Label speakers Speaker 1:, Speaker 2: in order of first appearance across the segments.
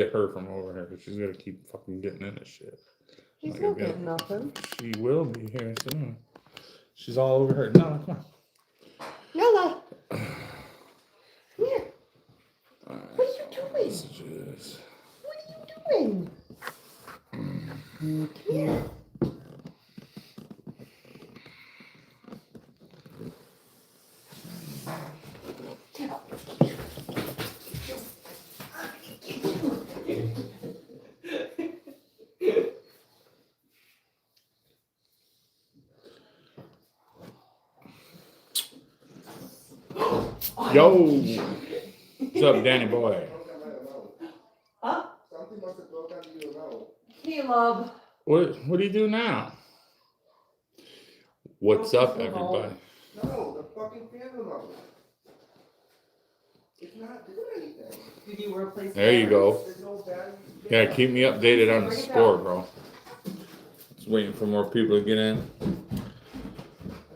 Speaker 1: Get her from over here. She's gonna keep fucking getting in this shit.
Speaker 2: She's not getting nothing.
Speaker 1: She will be here soon. She's all over her. No, come on.
Speaker 2: Nella. Come here. What are you doing?
Speaker 1: Messages.
Speaker 2: What are you doing? Come here.
Speaker 1: Yo. What's up, Danny boy?
Speaker 2: Huh?
Speaker 3: Something must have broken into your mouth.
Speaker 2: Caleb.
Speaker 1: What do you do now? What's up, everybody?
Speaker 3: No, the fucking fan remote. It's not doing anything.
Speaker 2: Did you replace
Speaker 1: There you go.
Speaker 3: There's no battery.
Speaker 1: Yeah, keep me updated on the score, bro. Just waiting for more people to get in.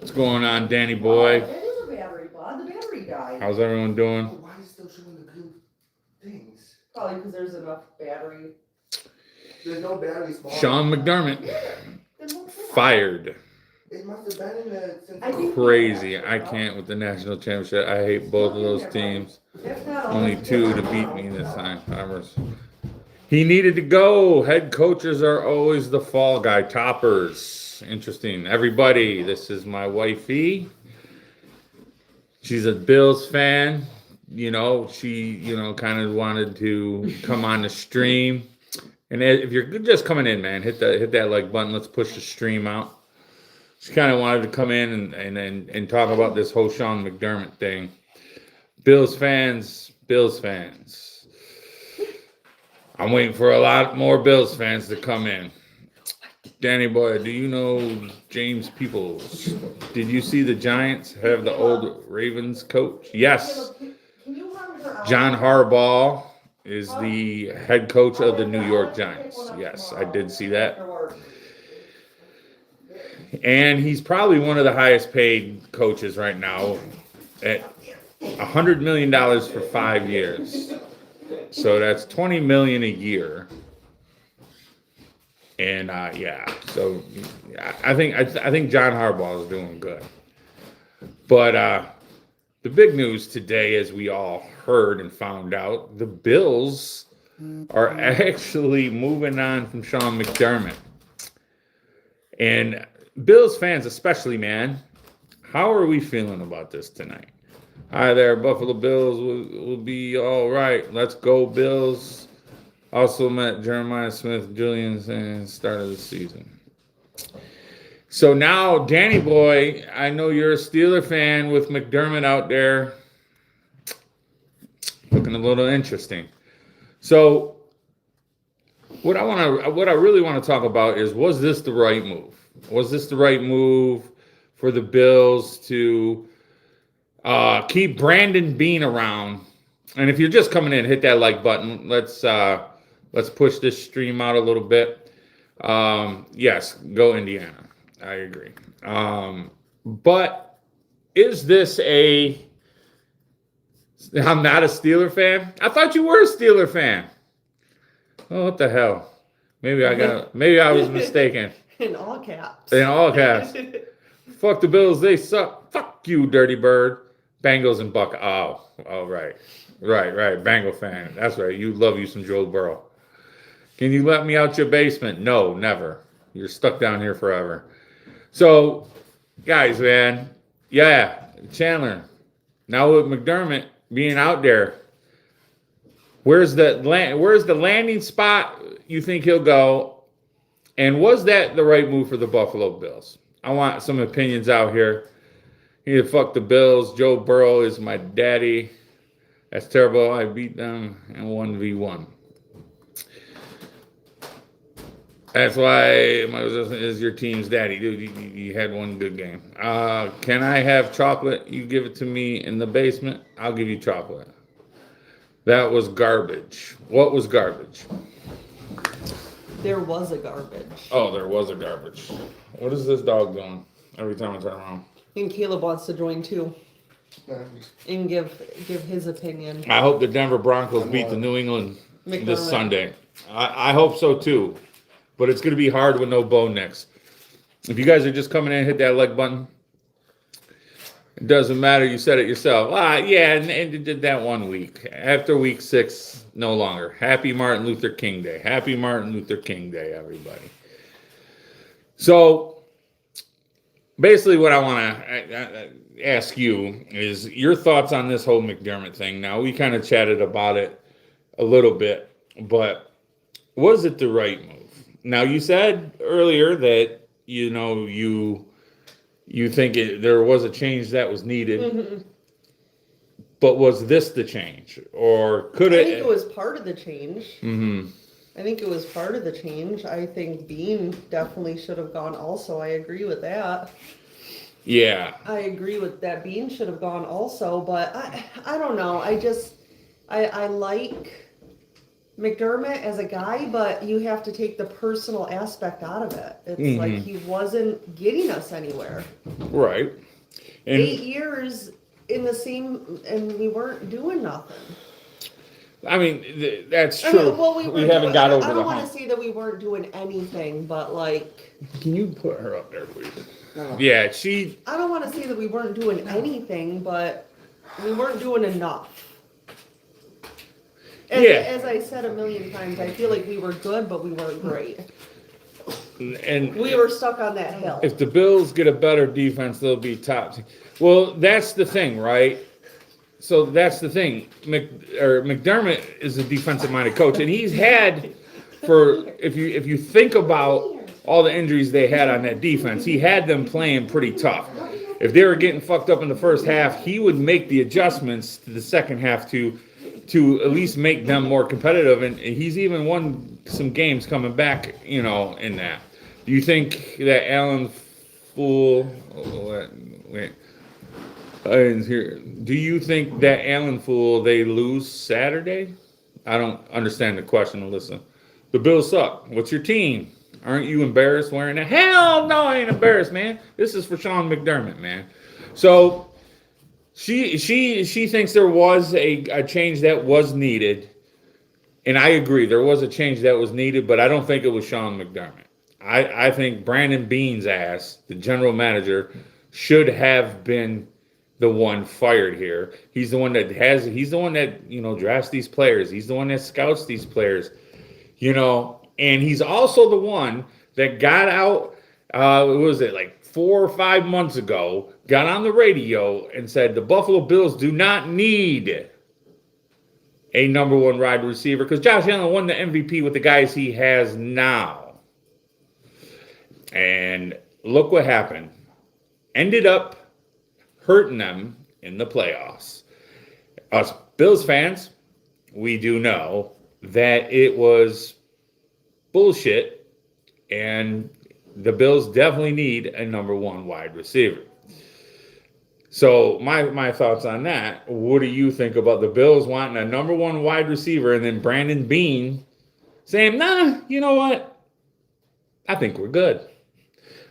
Speaker 1: What's going on, Danny boy?
Speaker 2: It is a battery, Bud. The battery died.
Speaker 1: How's everyone doing?
Speaker 3: Why is it still showing the blue things?
Speaker 2: Probably because there's enough battery.
Speaker 3: There's no battery small.
Speaker 1: Sean McDermott fired.
Speaker 3: It must have been in the.
Speaker 2: I think-
Speaker 1: Crazy. I can't with the national championship. I hate both of those teams.
Speaker 2: That's not all
Speaker 1: Only
Speaker 2: it's
Speaker 1: two to
Speaker 2: doing.
Speaker 1: beat me this time. He needed to go. Head coaches are always the fall guy. Toppers. Interesting. Everybody, this is my wifey. She's a Bills fan. You know, she, kind of wanted to come on the stream. And if you're just coming in, man, hit that like button. Let's push the stream out. She kind of wanted to come in and talk about this whole Sean McDermott thing. Bills fans. I'm waiting for a lot more Bills fans to come in. Danny boy, do you know James Peoples? Did you see the Giants have the old Ravens coach? Yes.
Speaker 2: Caleb, can you run her out?
Speaker 1: John Harbaugh is the head coach of the New York Giants. Yes, I did see that. And he's probably one of the highest paid coaches right now at $100 million for 5 years. So that's $20 million a year. And so I think John Harbaugh is doing good. But the big news today, as we all heard and found out, the Bills are actually moving on from Sean McDermott. And Bills fans especially, man, how are we feeling about this tonight? Hi there, Buffalo Bills will be all right. Let's go, Bills. Also met Jeremiah Smith, Julian, and start of the season. So now, Danny boy, I know you're a Steeler fan with McDermott out there. Looking a little interesting. So what I really want to talk about is, was this the right move? Was this the right move for the Bills to keep Brandon Beane around? And if you're just coming in, hit that like button. Let's push this stream out a little bit. Yes, go Indiana. I agree. But is this I'm not a Steeler fan? I thought you were a Steeler fan. Oh, what the hell? Maybe I was mistaken.
Speaker 2: In all caps.
Speaker 1: In all caps. Fuck the Bills, they suck. Fuck you, dirty bird. Bengals and Buck. Oh, right. Right. Bengal fan. That's right. You love you some Joe Burrow. Can you let me out your basement? No, never. You're stuck down here forever. So, guys, man. Yeah, Chandler. Now with McDermott being out there, where's the landing spot you think he'll go? And was that the right move for the Buffalo Bills? I want some opinions out here. He fuck the Bills. Joe Burrow is my daddy. That's terrible. I beat them in 1v1. That's why my is your team's daddy. Dude, you had one good game. Can I have chocolate? You give it to me in the basement. I'll give you chocolate. That was garbage. What was garbage?
Speaker 2: There was a garbage.
Speaker 1: Oh, there was a garbage. What is this dog doing every time I turn around?
Speaker 2: And Caleb wants to join too. And give his opinion.
Speaker 1: I hope the Denver Broncos beat the New England
Speaker 2: McDermott.
Speaker 1: this Sunday. I hope so too. But it's going to be hard with no Bo Nix. If you guys are just coming in, hit that like button. It doesn't matter. You said it yourself. Yeah, and it did that 1 week. After week 6, no longer. Happy Martin Luther King Day. Happy Martin Luther King Day, everybody. So, basically what I want to ask you is your thoughts on this whole McDermott thing. Now, we kind of chatted about it a little bit, but was it the right move? Now, you said earlier that, you think there was a change that was needed,
Speaker 2: Mm-hmm.
Speaker 1: but was this the change? Or could
Speaker 2: I
Speaker 1: it?
Speaker 2: think it was part of the change.
Speaker 1: Mm-hmm.
Speaker 2: I think it was part of the change. I think Beane definitely should have gone also. I agree with that.
Speaker 1: Yeah.
Speaker 2: I agree with that. Beane should have gone also, but I don't know. I like McDermott as a guy, but you have to take the personal aspect out of it. It's like he wasn't getting us anywhere.
Speaker 1: Right. And
Speaker 2: 8 years in the same, and we weren't doing nothing.
Speaker 1: I mean, that's true. We haven't got over
Speaker 2: I
Speaker 1: the
Speaker 2: don't want to
Speaker 1: hump.
Speaker 2: say that we weren't doing anything, but like,
Speaker 1: Can you put her up there, please?
Speaker 3: No.
Speaker 1: Yeah,
Speaker 2: I don't want to say that we weren't doing anything, but we weren't doing enough. As I said a million times, I feel like we were good, but we weren't great.
Speaker 1: and
Speaker 2: We were stuck on that hill.
Speaker 1: if the Bills get a better defense, they'll be top. Well, that's the thing, right? So that's the thing. McDermott is a defensive-minded coach, and he's had if you think about all the injuries they had on that defense, he had them playing pretty tough. If they were getting fucked up in the first half, he would make the adjustments to the second half to at least make them more competitive, and he's even won some games coming back, in that. Do you think that Allen Fool? Wait. I didn't hear. Do you think that Allen Fool they lose Saturday? I don't understand the question. Listen, the Bills suck. What's your team? Aren't you embarrassed wearing that? Hell no, I ain't embarrassed, man. This is for Sean McDermott, man. So she thinks there was a change that was needed, and I agree there was a change that was needed, but I don't think it was Sean McDermott. I think Brandon Beane's ass, the general manager, should have been the one fired here. He's the one that drafts these players. He's the one that scouts these players, and he's also the one that got out, what was it, like 4 or 5 months ago, got on the radio and said the Buffalo Bills do not need a number 1 wide receiver because Josh Allen won the MVP with the guys he has now. And look what happened. Ended up hurting them in the playoffs. Us Bills fans, we do know that it was bullshit, and the Bills definitely need a number 1 wide receiver. So my thoughts on that, what do you think about the Bills wanting a number 1 wide receiver and then Brandon Beane saying, nah, you know what? I think we're good.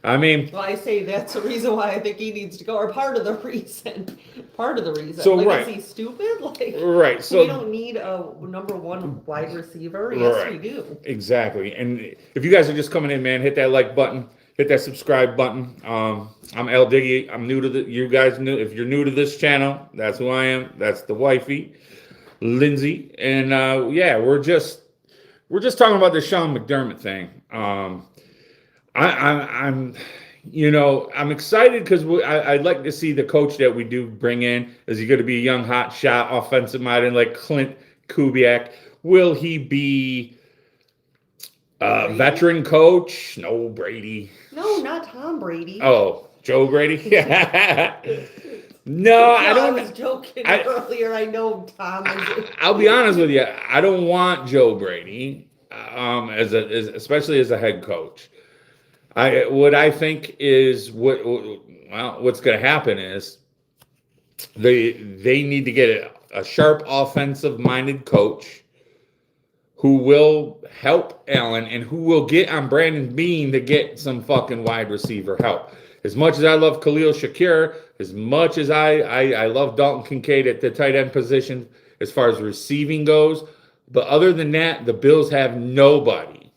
Speaker 1: I mean,
Speaker 2: Well, I say that's the reason why I think he needs to go, or part of the reason. Part of the reason.
Speaker 1: So,
Speaker 2: like,
Speaker 1: right.
Speaker 2: Is he stupid? Like,
Speaker 1: right. So
Speaker 2: we don't need a number 1 wide receiver. Yes,
Speaker 1: Right.
Speaker 2: we do.
Speaker 1: Exactly. And if you guys are just coming in, man, hit that like button, hit that subscribe button. I'm L Diggy. I'm new to you guys new. If you're new to this channel, that's who I am. That's the wifey, Lindsay. And yeah, we're just talking about the Sean McDermott thing. I'm excited because I'd like to see the coach that we do bring in. Is he going to be a young, hot shot, offensive minded like Clint Kubiak? Will he be a veteran coach? No, Brady.
Speaker 2: No, not Tom Brady.
Speaker 1: Oh, Joe Brady? No, I don't.
Speaker 2: I was joking earlier. I know Tom is.
Speaker 1: I'll be honest with you. I don't want Joe Brady, especially as a head coach. What I think is what's going to happen is they need to get a sharp offensive-minded coach who will help Allen and who will get on Brandon Beane to get some fucking wide receiver help. As much as I love Khalil Shakir, as much as I love Dalton Kincaid at the tight end position, as far as receiving goes, But other than that, the Bills have nobody.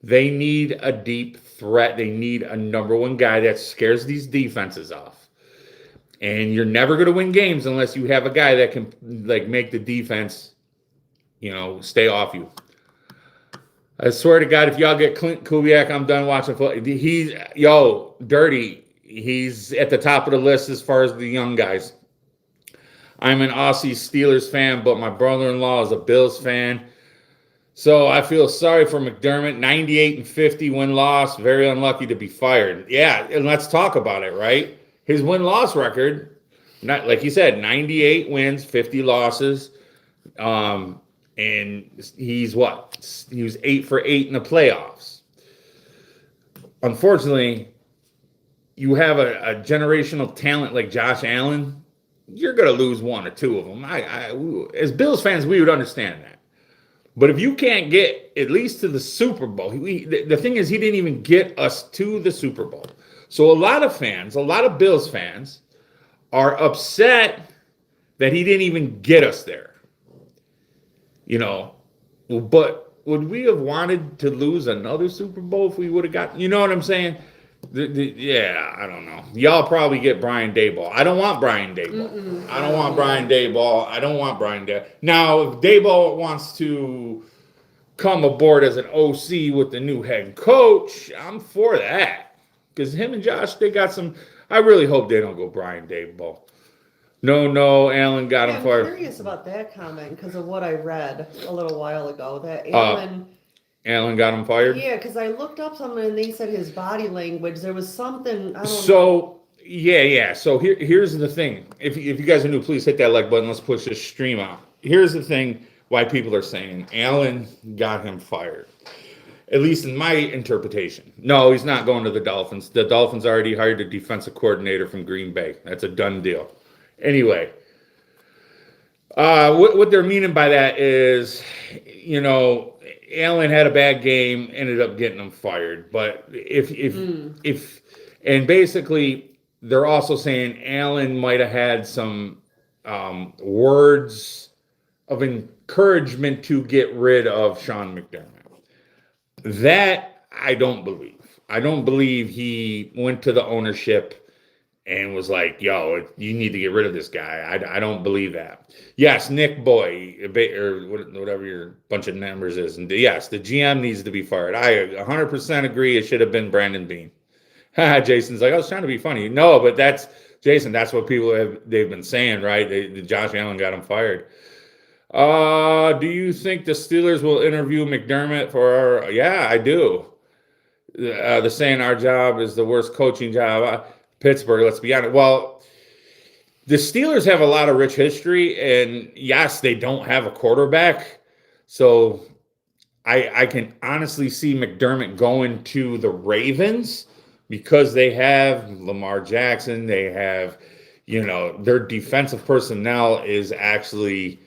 Speaker 1: They need a deep threat. They need a number one guy that scares these defenses off. And you're never going to win games unless you have a guy that can like make the defense, stay off you. I swear to God, if y'all get Clint Kubiak, I'm done watching football. Dirty. He's at the top of the list as far as the young guys. I'm an Aussie Steelers fan, but my brother-in-law is a Bills fan. So I feel sorry for McDermott. 98-50 win-loss. Very unlucky to be fired. Yeah, and let's talk about it, right? His win-loss record, not like you said, 98 wins, 50 losses. And he's what? He was 8 for 8 in the playoffs. Unfortunately, you have a generational talent like Josh Allen, you're going to lose one or two of them. As Bills fans, we would understand that. But if you can't get at least to the Super Bowl, the thing is he didn't even get us to the Super Bowl. So a lot of Bills fans are upset that he didn't even get us there. But would we have wanted to lose another Super Bowl if we would have got, you know what I'm saying? Yeah, I don't know. Y'all probably get Brian Daboll. I don't want Brian Daboll. I don't want Brian Daboll. Now, if Daboll wants to come aboard as an OC with the new head coach, I'm for that. Because him and Josh, they got some. I really hope they don't go Brian Daboll. No, Allen got him fired.
Speaker 2: I'm curious about that comment because of what I read a little while ago. That
Speaker 1: Allen got him fired?
Speaker 2: Yeah, because I looked up something and they said his body language. There was something. I don't know.
Speaker 1: So here's the thing. If you guys are new, please hit that like button. Let's push this stream out. Here's the thing why people are saying Allen got him fired. At least in my interpretation. No, he's not going to the Dolphins. The Dolphins already hired a defensive coordinator from Green Bay. That's a done deal. Anyway, what they're meaning by that is, Allen had a bad game, ended up getting him fired. But and basically they're also saying Allen might have had some words of encouragement to get rid of Sean McDermott. That I don't believe. I don't believe he went to the ownership and was like, yo, you need to get rid of this guy. I don't believe that. Yes, Nick Boy, or whatever your bunch of numbers is. And yes, the GM needs to be fired. I 100% agree it should have been Brandon Beane. Jason's like, I was trying to be funny. No, but that's what they've been saying, right? Josh Allen got him fired. Do you think the Steelers will interview McDermott for yeah, I do. They're saying our job is the worst coaching job. Pittsburgh, let's be honest. Well, the Steelers have a lot of rich history, and yes, they don't have a quarterback. So I can honestly see McDermott going to the Ravens because they have Lamar Jackson. They have, their defensive personnel is actually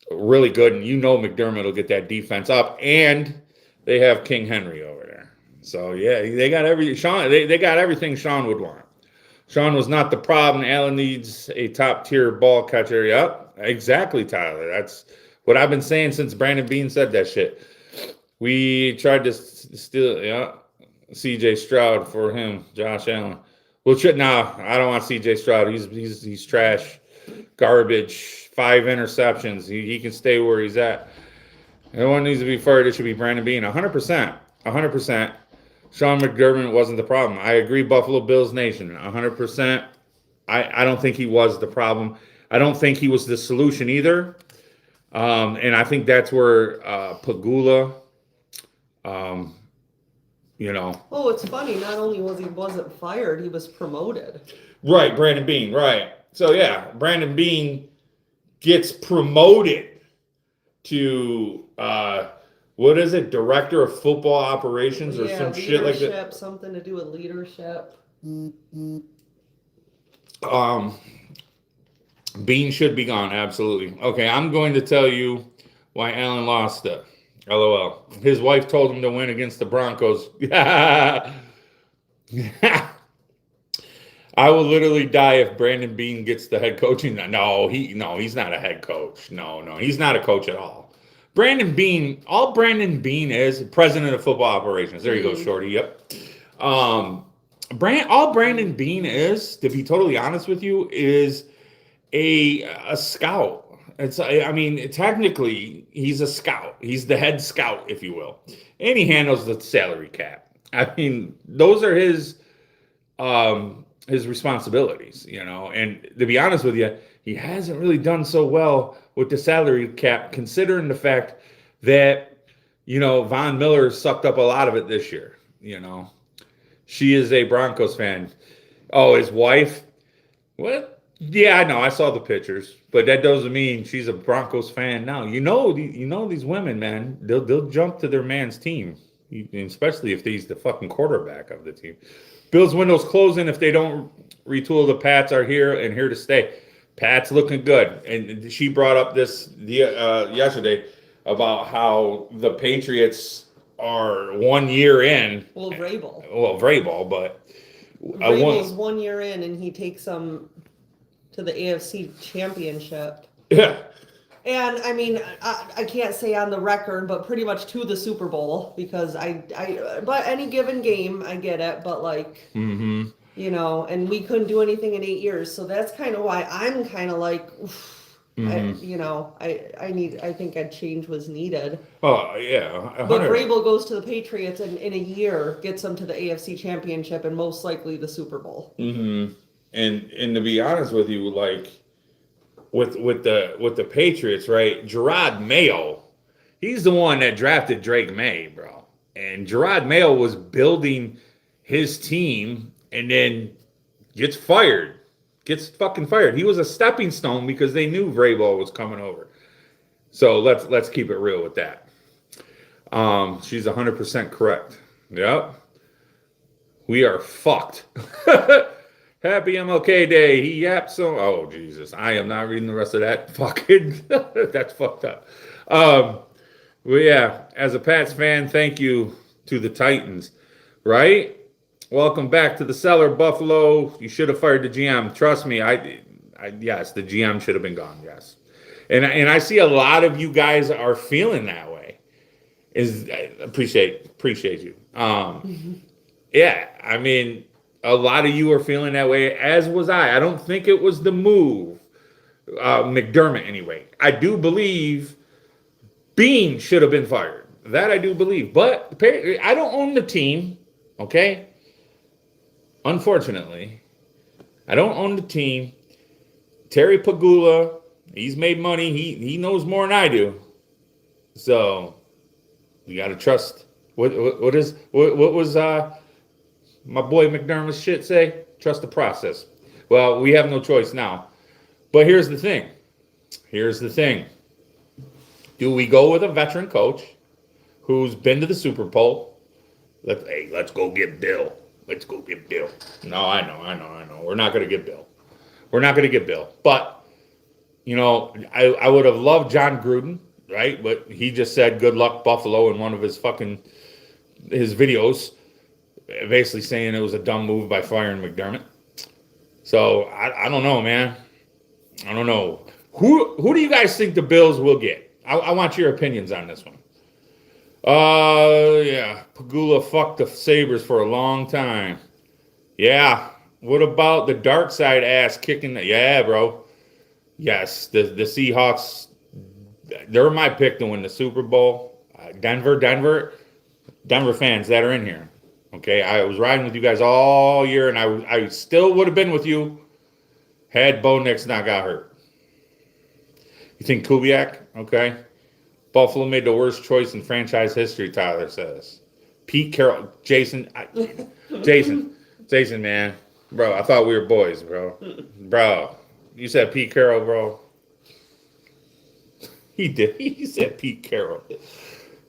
Speaker 1: really good, and McDermott will get that defense up, and they have King Henry over there. So yeah, they got they got everything Sean would want. Sean was not the problem. Allen needs a top tier ball catcher. Yep, exactly, Tyler. That's what I've been saying since Brandon Beane said that shit. We tried to steal CJ Stroud for him, Josh Allen. Well, no, I don't want CJ Stroud. He's trash, garbage. 5 interceptions. He can stay where he's at. Everyone needs to be fired. It should be Brandon Beane. 100%. 100%. Sean McDermott wasn't the problem. I agree, Buffalo Bills Nation. 100%. I don't think he was the problem. I don't think he was the solution either. And I think that's where Pagula,
Speaker 2: Oh, it's funny. Not only wasn't fired, he was promoted.
Speaker 1: Right, Brandon Beane. Right. So yeah, Brandon Beane gets promoted to what is it? Director of Football Operations or some shit like that.
Speaker 2: Something to do with leadership.
Speaker 1: Beane should be gone. Absolutely. Okay, I'm going to tell you why Allen lost it. LOL. His wife told him to win against the Broncos. I will literally die if Brandon Beane gets the head coaching. No, he's not a head coach. No, he's not a coach at all. Brandon Beane, all Brandon Beane is president of football operations. There you go, Shorty. Yep. All Brandon Beane is, to be totally honest with you, is a scout. I mean, technically, he's a scout. He's the head scout, if you will, and he handles the salary cap. I mean, those are his responsibilities, you know. And to be honest with you, he hasn't really done so well with the salary cap, considering the fact that, you know, Von Miller sucked up a lot of it this year. You know, she is a Broncos fan. Oh, his wife? What? Yeah, I know. I saw the pictures, but that doesn't mean she's a Broncos fan now. You know these women, man. They'll jump to their man's team, especially if he's the fucking quarterback of the team. Bills windows closing if they don't retool. The Pats are here and here to stay. Pat's looking good, and she brought up this yesterday about how the Patriots are 1 year in.
Speaker 2: Well, Vrabel.
Speaker 1: Well, Vrabel, but
Speaker 2: Vrabel's 1 year in, and he takes them to the AFC Championship.
Speaker 1: Yeah.
Speaker 2: And I mean, I can't say on the record, but pretty much to the Super Bowl, because but any given game, I get it, but like, you know, and we couldn't do anything in 8 years, so that's kind of why I'm kind of like, I think a change was needed.
Speaker 1: Oh yeah. 100.
Speaker 2: But Vrabel goes to the Patriots and in a year gets them to the AFC Championship and most likely the Super Bowl.
Speaker 1: And to be honest with you, like with the Patriots, right? Gerard Mayo, he's the one that drafted Drake May, bro. And Gerard Mayo was building his team and then gets fired. Gets fucking fired. He was a stepping stone because they knew Vrabel was coming over. So let's keep it real with that. She's 100% correct. Yep. We are fucked. Happy MLK Day. He yapped so. Oh, Jesus. I am not reading the rest of that. Fucking. That's fucked up. Well, yeah. As a Pats fan, thank you to the Titans. Right? Welcome back to the cellar, Buffalo. You should have fired the GM. Trust me. Yes, the GM should have been gone. Yes. And I see a lot of you guys are feeling that way. I appreciate you. Yeah. I mean, a lot of you are feeling that way, as was I. I don't think it was the move, McDermott anyway. I do believe Beane should have been fired. That I do believe. But I don't own the team, okay? Unfortunately, I don't own the team. Terry Pagula, he's made money. He knows more than I do. So you got to trust. What was my boy McDermott's shit say? Trust the process. Well, we have no choice now. But here's the thing. Do we go with a veteran coach who's been to the Super Bowl? Let's go get Bill. No, I know. We're not going to get Bill. But, you know, I would have loved John Gruden, right? But he just said good luck Buffalo in one of his videos, basically saying it was a dumb move by firing McDermott. So I don't know, man. I don't know. Who do you guys think the Bills will get? I want your opinions on this one. Yeah. Pagula fucked the Sabres for a long time. Yeah. What about the dark side ass kicking? Yeah, bro. Yes. The Seahawks, they're my pick to win the Super Bowl. Denver fans that are in here. Okay. I was riding with you guys all year, and I still would have been with you had Bo Nix not got hurt. You think Kubiak? Okay. Buffalo made the worst choice in franchise history, Tyler says. Pete Carroll. Jason, man. Bro, I thought we were boys, bro. Bro, you said Pete Carroll, bro. He did. He said Pete Carroll.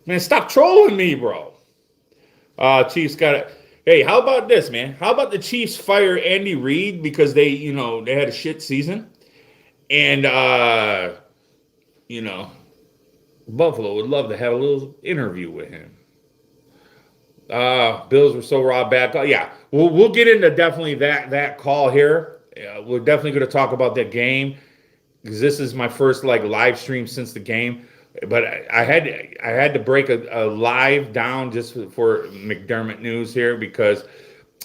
Speaker 1: Man, stop trolling me, bro. Chiefs got it. Hey, how about this, man? How about the Chiefs fire Andy Reid because they had a shit season? And, Buffalo would love to have a little interview with him. Bills were so raw, bad call. Yeah, we'll get into definitely that call here. We're definitely going to talk about that game because this is my first live stream since the game. But I had to break a live down just for McDermott news here because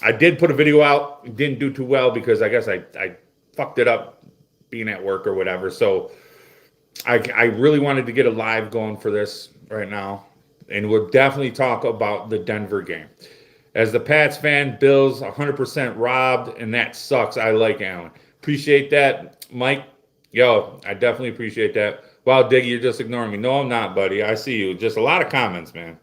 Speaker 1: I did put a video out. It didn't do too well because I guess I fucked it up being at work or whatever. So I really wanted to get a live going for this right now. And we'll definitely talk about the Denver game. As the Pats fan, Bills 100% robbed, and that sucks. I like Allen. Appreciate that, Mike. Yo, I definitely appreciate that. Wow, Diggy, you're just ignoring me. No, I'm not, buddy. I see you. Just a lot of comments, man.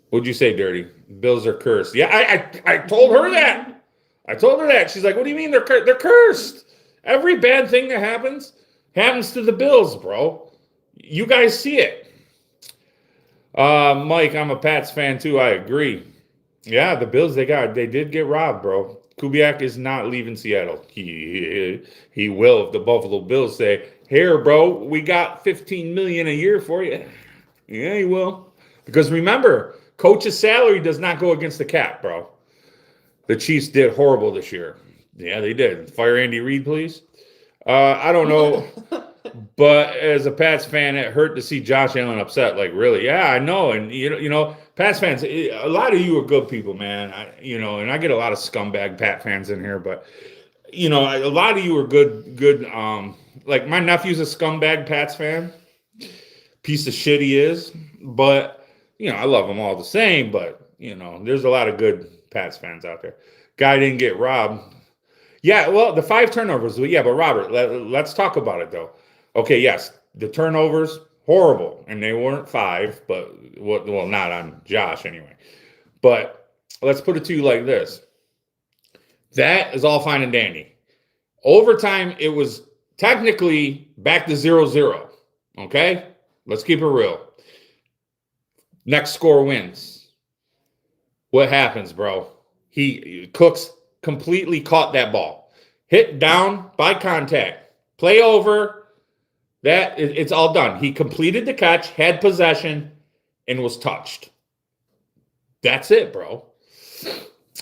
Speaker 1: What'd you say, Dirty? Bills are cursed. Yeah, I told her that. I told her that. She's like, what do you mean they're cursed? They're cursed. Every bad thing that happens to the Bills, bro. You guys see it. Mike, I'm a Pats fan too. I agree. Yeah, the Bills, they did get robbed, bro. Kubiak is not leaving Seattle. He will if the Buffalo Bills say, here, bro, we got $15 million a year for you. Yeah, he will. Because remember, coach's salary does not go against the cap, bro. The Chiefs did horrible this year. Yeah, they did. Fire Andy Reid, please. I don't know. But as a Pats fan, it hurt to see Josh Allen upset. Like, really? Yeah, I know. And, you know, Pats fans, a lot of you are good people, man. And I get a lot of scumbag Pat fans in here. But, a lot of you are good. Like, my nephew's a scumbag Pats fan. Piece of shit he is. But, I love them all the same. But, there's a lot of good Pats fans out there. Guy didn't get robbed. Yeah, well, the 5 turnovers. Yeah, but Robert, let's talk about it, though. Okay, yes, the turnovers, horrible. And they weren't 5, but, well, not on Josh anyway. But let's put it to you like this. That is all fine and dandy. Overtime, it was technically back to 0-0. Okay? Let's keep it real. Next score wins. What happens, bro? Cooks completely caught that ball. Hit down by contact. Play over. It's all done. He completed the catch, had possession, and was touched. That's it, bro.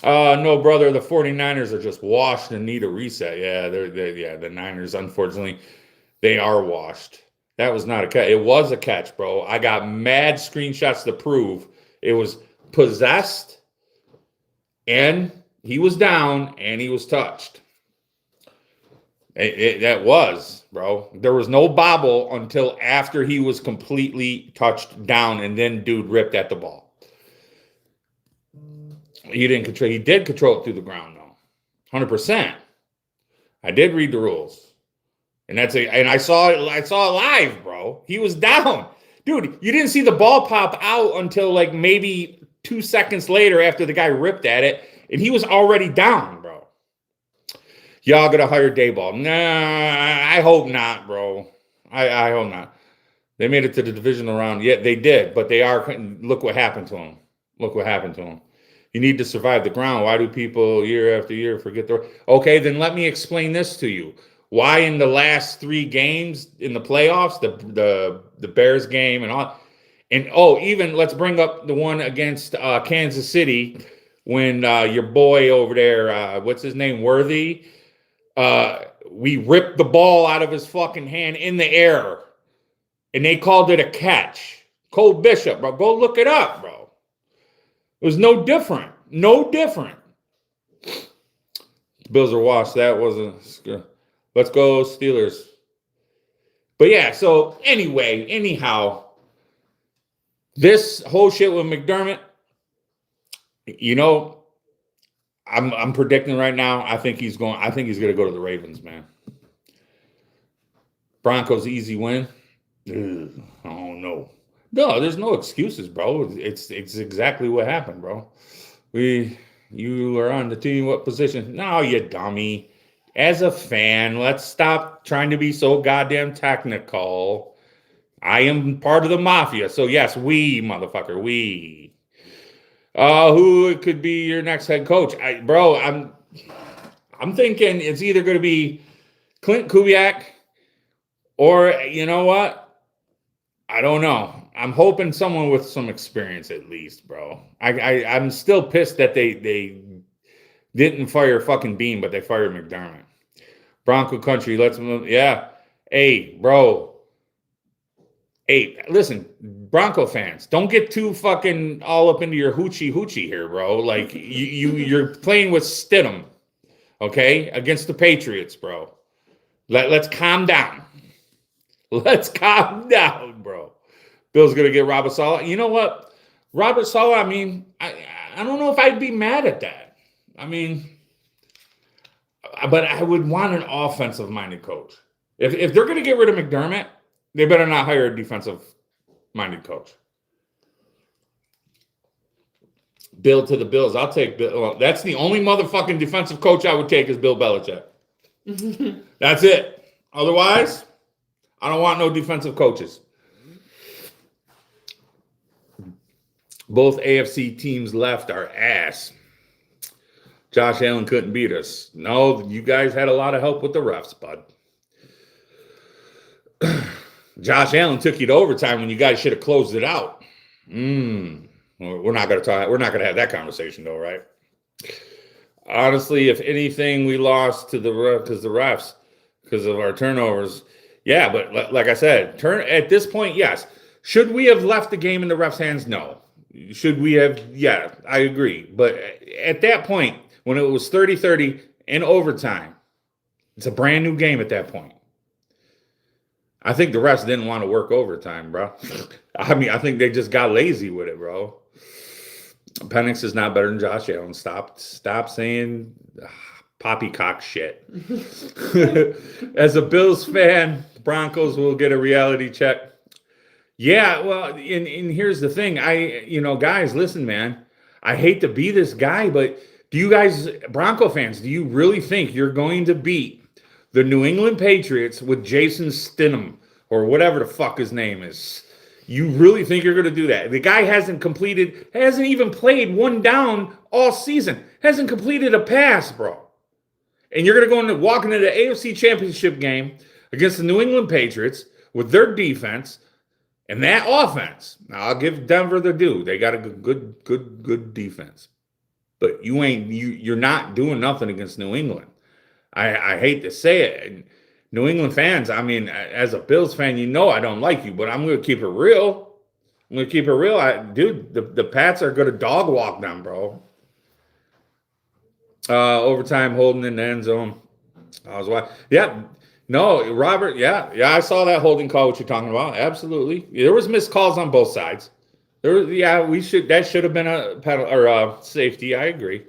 Speaker 1: No, brother, the 49ers are just washed and need a reset. Yeah, the Niners, unfortunately, they are washed. That was not a catch. It was a catch, bro. I got mad screenshots to prove it was possessed, and he was down, and he was touched. That was, bro. There was no bobble until after he was completely touched down, and then dude ripped at the ball. He didn't control. He did control it through the ground, though, 100%. I did read the rules, and I saw it. I saw it live, bro. He was down, dude. You didn't see the ball pop out until like maybe 2 seconds later after the guy ripped at it, and he was already down, bro. Y'all gonna hire Dayball? Nah, I hope not, bro. I hope not. They made it to the divisional round. Yeah, they did, but they are. Look what happened to them. Look what happened to them. You need to survive the ground. Why do people year after year forget the? Okay, then let me explain this to you. Why in the last 3 games in the playoffs, the Bears game and all, and even let's bring up the one against Kansas City when your boy over there, what's his name, Worthy. We ripped the ball out of his fucking hand in the air, and they called it a catch. Cole Bishop, bro. Go look it up, bro. It was no different. No different. Bills are washed. That wasn't good. Let's go Steelers. But yeah, so anyhow, this whole shit with McDermott, I'm predicting right now. I think he's going to go to the Ravens, man. Broncos easy win. Ugh, oh no. No, there's no excuses, bro. It's exactly what happened, bro. You are on the team. What position? No, you dummy. As a fan, let's stop trying to be so goddamn technical. I am part of the mafia, so yes, we, motherfucker, we. Who could be your next head coach? I'm thinking it's either going to be Clint Kubiak or, you know what? I don't know. I'm hoping someone with some experience at least, bro. I'm still pissed that they didn't fire fucking Beane, but they fired McDermott. Bronco country, let's move. Yeah. Hey, bro. Hey, listen, Bronco fans, don't get too fucking all up into your hoochie here, bro. Like you're playing with Stidham, okay, against the Patriots, bro. Let's calm down. Let's calm down, bro. Bill's gonna get Robert Saleh. You know what, Robert Saleh? I mean, I don't know if I'd be mad at that. I mean, but I would want an offensive-minded coach. If they're gonna get rid of McDermott, they better not hire a defensive-minded coach. Bill to the Bills. I'll take Bill. Well, that's the only motherfucking defensive coach I would take is Bill Belichick. That's it. Otherwise, I don't want no defensive coaches. Both AFC teams left are ass. Josh Allen couldn't beat us. No, you guys had a lot of help with the refs, bud. Josh Allen took you to overtime when you guys should have closed it out. We're not going to talk. We're not going to have that conversation, though, right? Honestly, if anything, we lost to the refs because of our turnovers. Yeah, but like I said, at this point, yes. Should we have left the game in the refs' hands? No. Should we have? Yeah, I agree. But at that point, when it was 30-30 in overtime, it's a brand new game at that point. I think the refs didn't want to work overtime, bro. I mean, I think they just got lazy with it, bro. Penix is not better than Josh Allen. Stop saying poppycock shit. As a Bills fan, Broncos will get a reality check. Yeah, well, and here's the thing. Guys, listen, man. I hate to be this guy, but do you guys, Bronco fans, do you really think you're going to beat the New England Patriots with Jason Stidham or whatever the fuck his name is? You really think you're going to do that? The guy hasn't even played one down all season. Hasn't completed a pass, bro. And you're going to walk into the AFC Championship game against the New England Patriots with their defense and that offense. Now, I'll give Denver their due. They got a good defense. But you're not doing nothing against New England. I hate to say it. New England fans, I mean, as a Bills fan, I don't like you, but I'm going to keep it real. The Pats are going to dog walk them, bro. Overtime holding in the end zone. Robert, I saw that holding call, what you're talking about. Absolutely. There was missed calls on both sides. That should have been a penalty or a safety. I agree.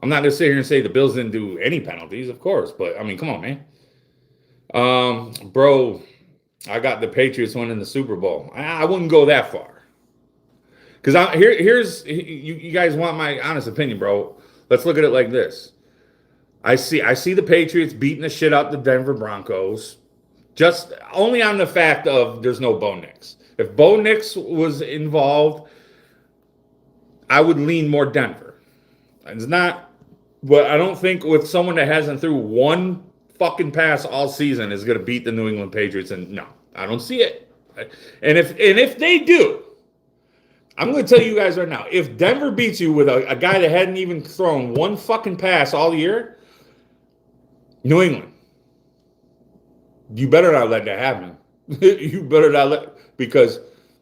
Speaker 1: I'm not going to sit here and say the Bills didn't do any penalties, of course. But, I mean, come on, man. Bro, I got the Patriots winning the Super Bowl. I wouldn't go that far. Because here's you guys want my honest opinion, bro. Let's look at it like this. I see the Patriots beating the shit out the Denver Broncos. Just only on the fact of there's no Bo Nix. If Bo Nix was involved, I would lean more Denver. It's not. But I don't think with someone that hasn't threw one fucking pass all season is going to beat the New England Patriots. And no, I don't see it. And if they do, I'm going to tell you guys right now, if Denver beats you with a guy that hadn't even thrown one fucking pass all year, New England, you better not let that happen. You better not because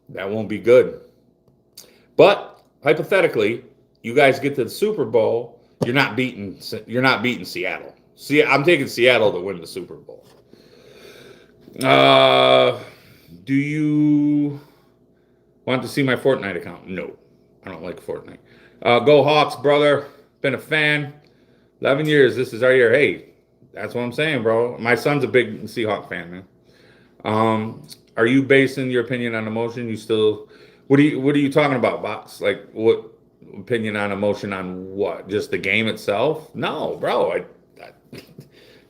Speaker 1: that won't be good. But hypothetically, you guys get to the Super Bowl. You're not beating Seattle. See, I'm taking Seattle to win the Super Bowl. Do you want to see my Fortnite account? No, I don't like Fortnite. Go Hawks, brother. Been a fan. 11 years. This is our year. Hey, that's what I'm saying, bro. My son's a big Seahawk fan, man. Are you basing your opinion on emotion? What are you talking about, Box? Like what? Opinion on emotion on what? Just the game itself? No, bro.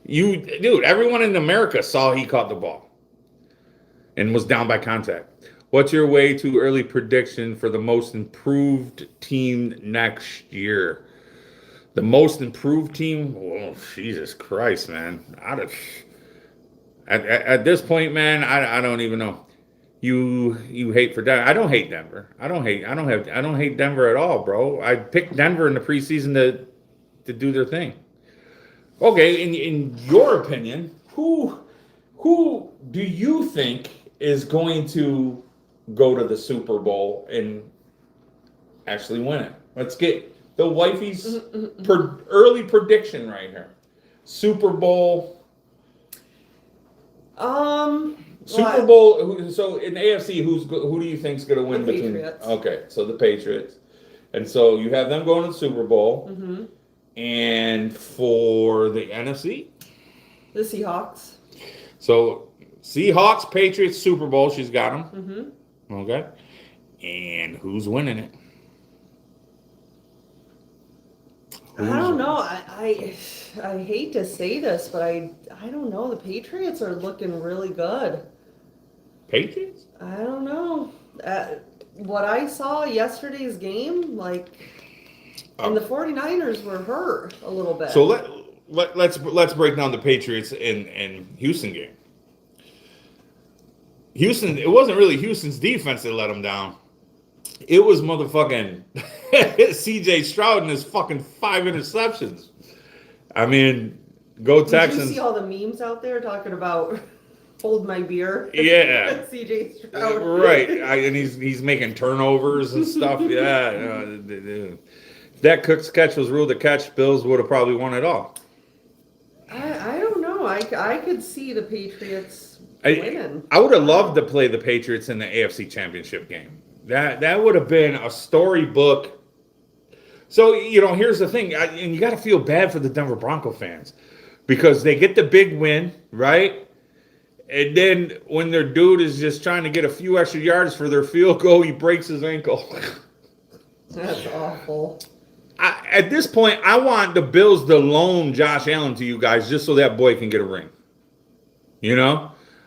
Speaker 1: Dude, everyone in America saw he caught the ball and was down by contact. What's your way to early prediction for the most improved team next year? The most improved team? Oh, Jesus Christ, man. At this point, man, I don't even know. You hate for Denver. I don't hate Denver. I don't hate Denver at all, bro. I picked Denver in the preseason to do their thing. Okay, in your opinion, who do you think is going to go to the Super Bowl and actually win it? Let's get the wifey's early prediction right here. Super Bowl. Super
Speaker 2: Well,
Speaker 1: Bowl. So in the AFC, who do you think's going to win
Speaker 2: The
Speaker 1: between?
Speaker 2: Patriots.
Speaker 1: Okay, so the Patriots, and so you have them going to the Super Bowl,
Speaker 2: mm-hmm.
Speaker 1: and for the NFC,
Speaker 2: The Seahawks.
Speaker 1: so Seahawks, Patriots, Super Bowl. She's got them.
Speaker 2: Mm-hmm.
Speaker 1: Okay, and who's winning it?
Speaker 2: I don't know. I hate to say this, but I don't know. The Patriots are looking really good.
Speaker 1: Patriots?
Speaker 2: I don't know. What I saw yesterday's game, and the 49ers were hurt a little bit.
Speaker 1: So let's break down the Patriots and Houston game. Houston, it wasn't really Houston's defense that let them down. It was motherfucking CJ Stroud and his fucking 5 interceptions. I mean, go Texans.
Speaker 2: Did you see all the memes out there talking about hold my beer?
Speaker 1: Yeah.
Speaker 2: CJ Stroud.
Speaker 1: Right. And he's making turnovers and stuff. Yeah. If that Cook's catch was ruled a catch, Bills would have probably won it all.
Speaker 2: I don't know. I could see the Patriots winning.
Speaker 1: I would have loved to play the Patriots in the AFC Championship game. That would have been a storybook. So, here's the thing. And you got to feel bad for the Denver Bronco fans because they get the big win, right? And then when their dude is just trying to get a few extra yards for their field goal, he breaks his ankle.
Speaker 2: That's awful.
Speaker 1: At this point, I want the Bills to loan Josh Allen to you guys just so that boy can get a ring.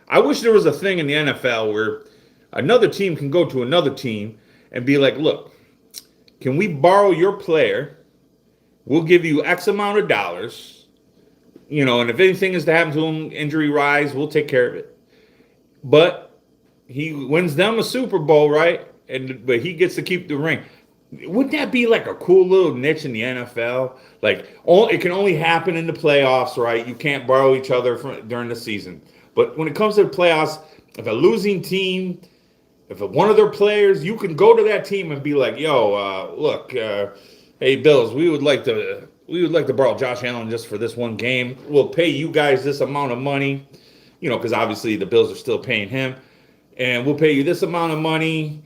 Speaker 1: I wish there was a thing in the NFL where another team can go to another team and be like, look, can we borrow your player? We'll give you X amount of dollars. And if anything is to happen to him, injury-wise, we'll take care of it. But he wins them a Super Bowl, right? But he gets to keep the ring. Wouldn't that be like a cool little niche in the NFL? It can only happen in the playoffs, right? You can't borrow each other during the season. But when it comes to the playoffs, if a losing team, if one of their players, you can go to that team and be like, yo, look, hey, Bills, we would like to borrow Josh Allen just for this one game. We'll pay you guys this amount of money, because obviously the Bills are still paying him. And we'll pay you this amount of money.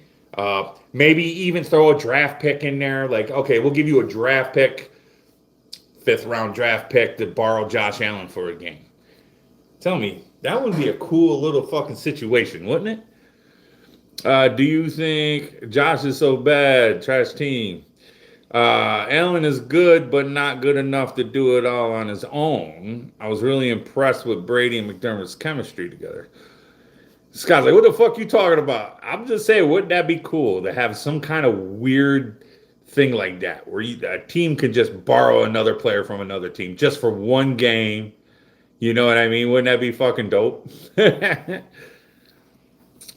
Speaker 1: Maybe even throw a draft pick in there. Okay, we'll give you a draft pick, 5th-round draft pick to borrow Josh Allen for a game. Tell me, that would be a cool little fucking situation, wouldn't it? Do you think Josh is so bad? Trash team. Allen is good, but not good enough to do it all on his own. I was really impressed with Brady and McDermott's chemistry together. Scott's like, what the fuck you talking about? I'm just saying, wouldn't that be cool to have some kind of weird thing like that where a team could just borrow another player from another team just for one game? You know what I mean? Wouldn't that be fucking dope?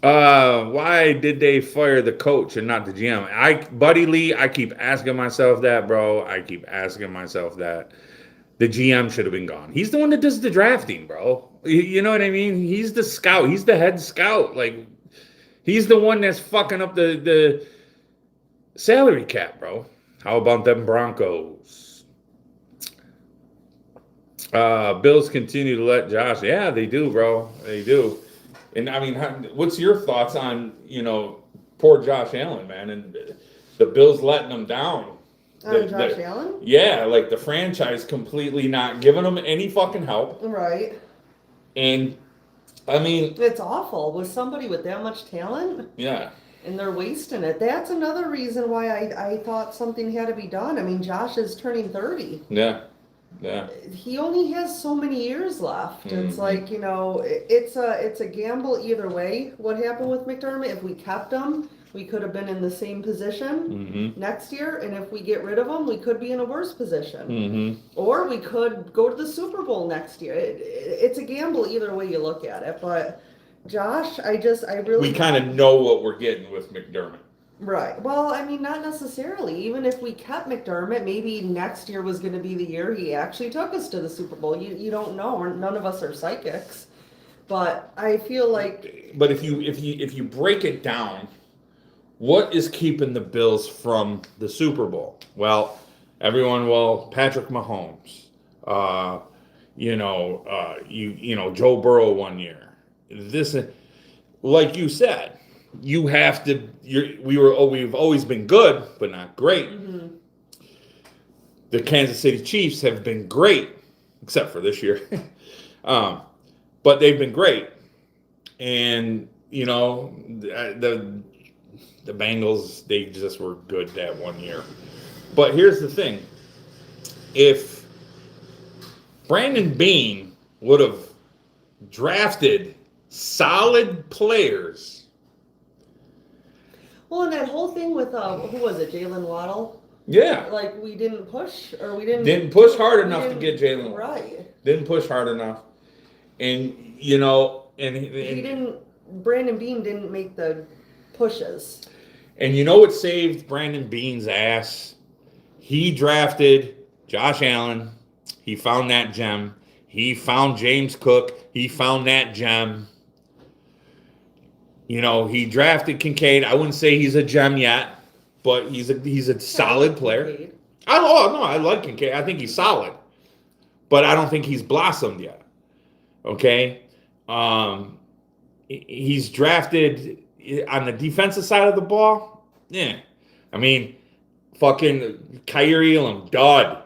Speaker 1: Why did they fire the coach and not the GM? Buddy Lee, I keep asking myself that, bro. I keep asking myself that. The GM should have been gone. He's the one that does the drafting, bro. You know what I mean? He's the scout. He's the head scout. He's the one that's fucking up the salary cap, bro. How about them Broncos? Bills continue to let Josh. Yeah, they do, bro. They do. And I mean, what's your thoughts on, poor Josh Allen, man, and the Bills letting him down?
Speaker 2: Josh Allen?
Speaker 1: Yeah, the franchise completely not giving him any fucking help.
Speaker 2: Right.
Speaker 1: And, I mean...
Speaker 2: It's awful. With somebody with that much talent?
Speaker 1: Yeah.
Speaker 2: And they're wasting it. That's another reason why I thought something had to be done. I mean, Josh is turning 30.
Speaker 1: Yeah. Yeah.
Speaker 2: He only has so many years left.
Speaker 1: Mm-hmm.
Speaker 2: It's it's a gamble either way. What happened with McDermott, if we kept him, we could have been in the same position next year, and if we get rid of him, we could be in a worse position. Or we could go to the Super Bowl next year. It's a gamble either way you look at it. But Josh, we
Speaker 1: kind of know what we're getting with McDermott.
Speaker 2: Right. Well, I mean, not necessarily. Even if we kept McDermott, maybe next year was going to be the year he actually took us to the Super Bowl. You don't know. None of us are psychics. But I feel like
Speaker 1: But if you break it down, what is keeping the Bills from the Super Bowl? Well, Patrick Mahomes, Joe Burrow one year. This, like you said, you have to. We've always been good, but not great. The Kansas City Chiefs have been great, except for this year. But they've been great, and the Bengals, they just were good that one year. But here's the thing: if Brandon Beane would have drafted solid players,
Speaker 2: well, and that whole thing with who was it, Jalen Waddle?
Speaker 1: yeah,
Speaker 2: Like we didn't push, or we didn't
Speaker 1: push hard
Speaker 2: we
Speaker 1: enough to
Speaker 2: didn't-
Speaker 1: get Jalen.
Speaker 2: Right.
Speaker 1: Didn't push hard enough, and
Speaker 2: He didn't. Brandon Beane didn't make the pushes.
Speaker 1: And you know what saved Brandon Beane's ass? He drafted Josh Allen. He found that gem. He found James Cook. He found that gem. He drafted Kincaid. I wouldn't say he's a gem yet, but he's a solid player. I like Kincaid. I think he's solid, but I don't think he's blossomed yet. Okay, he's drafted on the defensive side of the ball. Yeah, I mean, fucking Kyrie Elam, dud.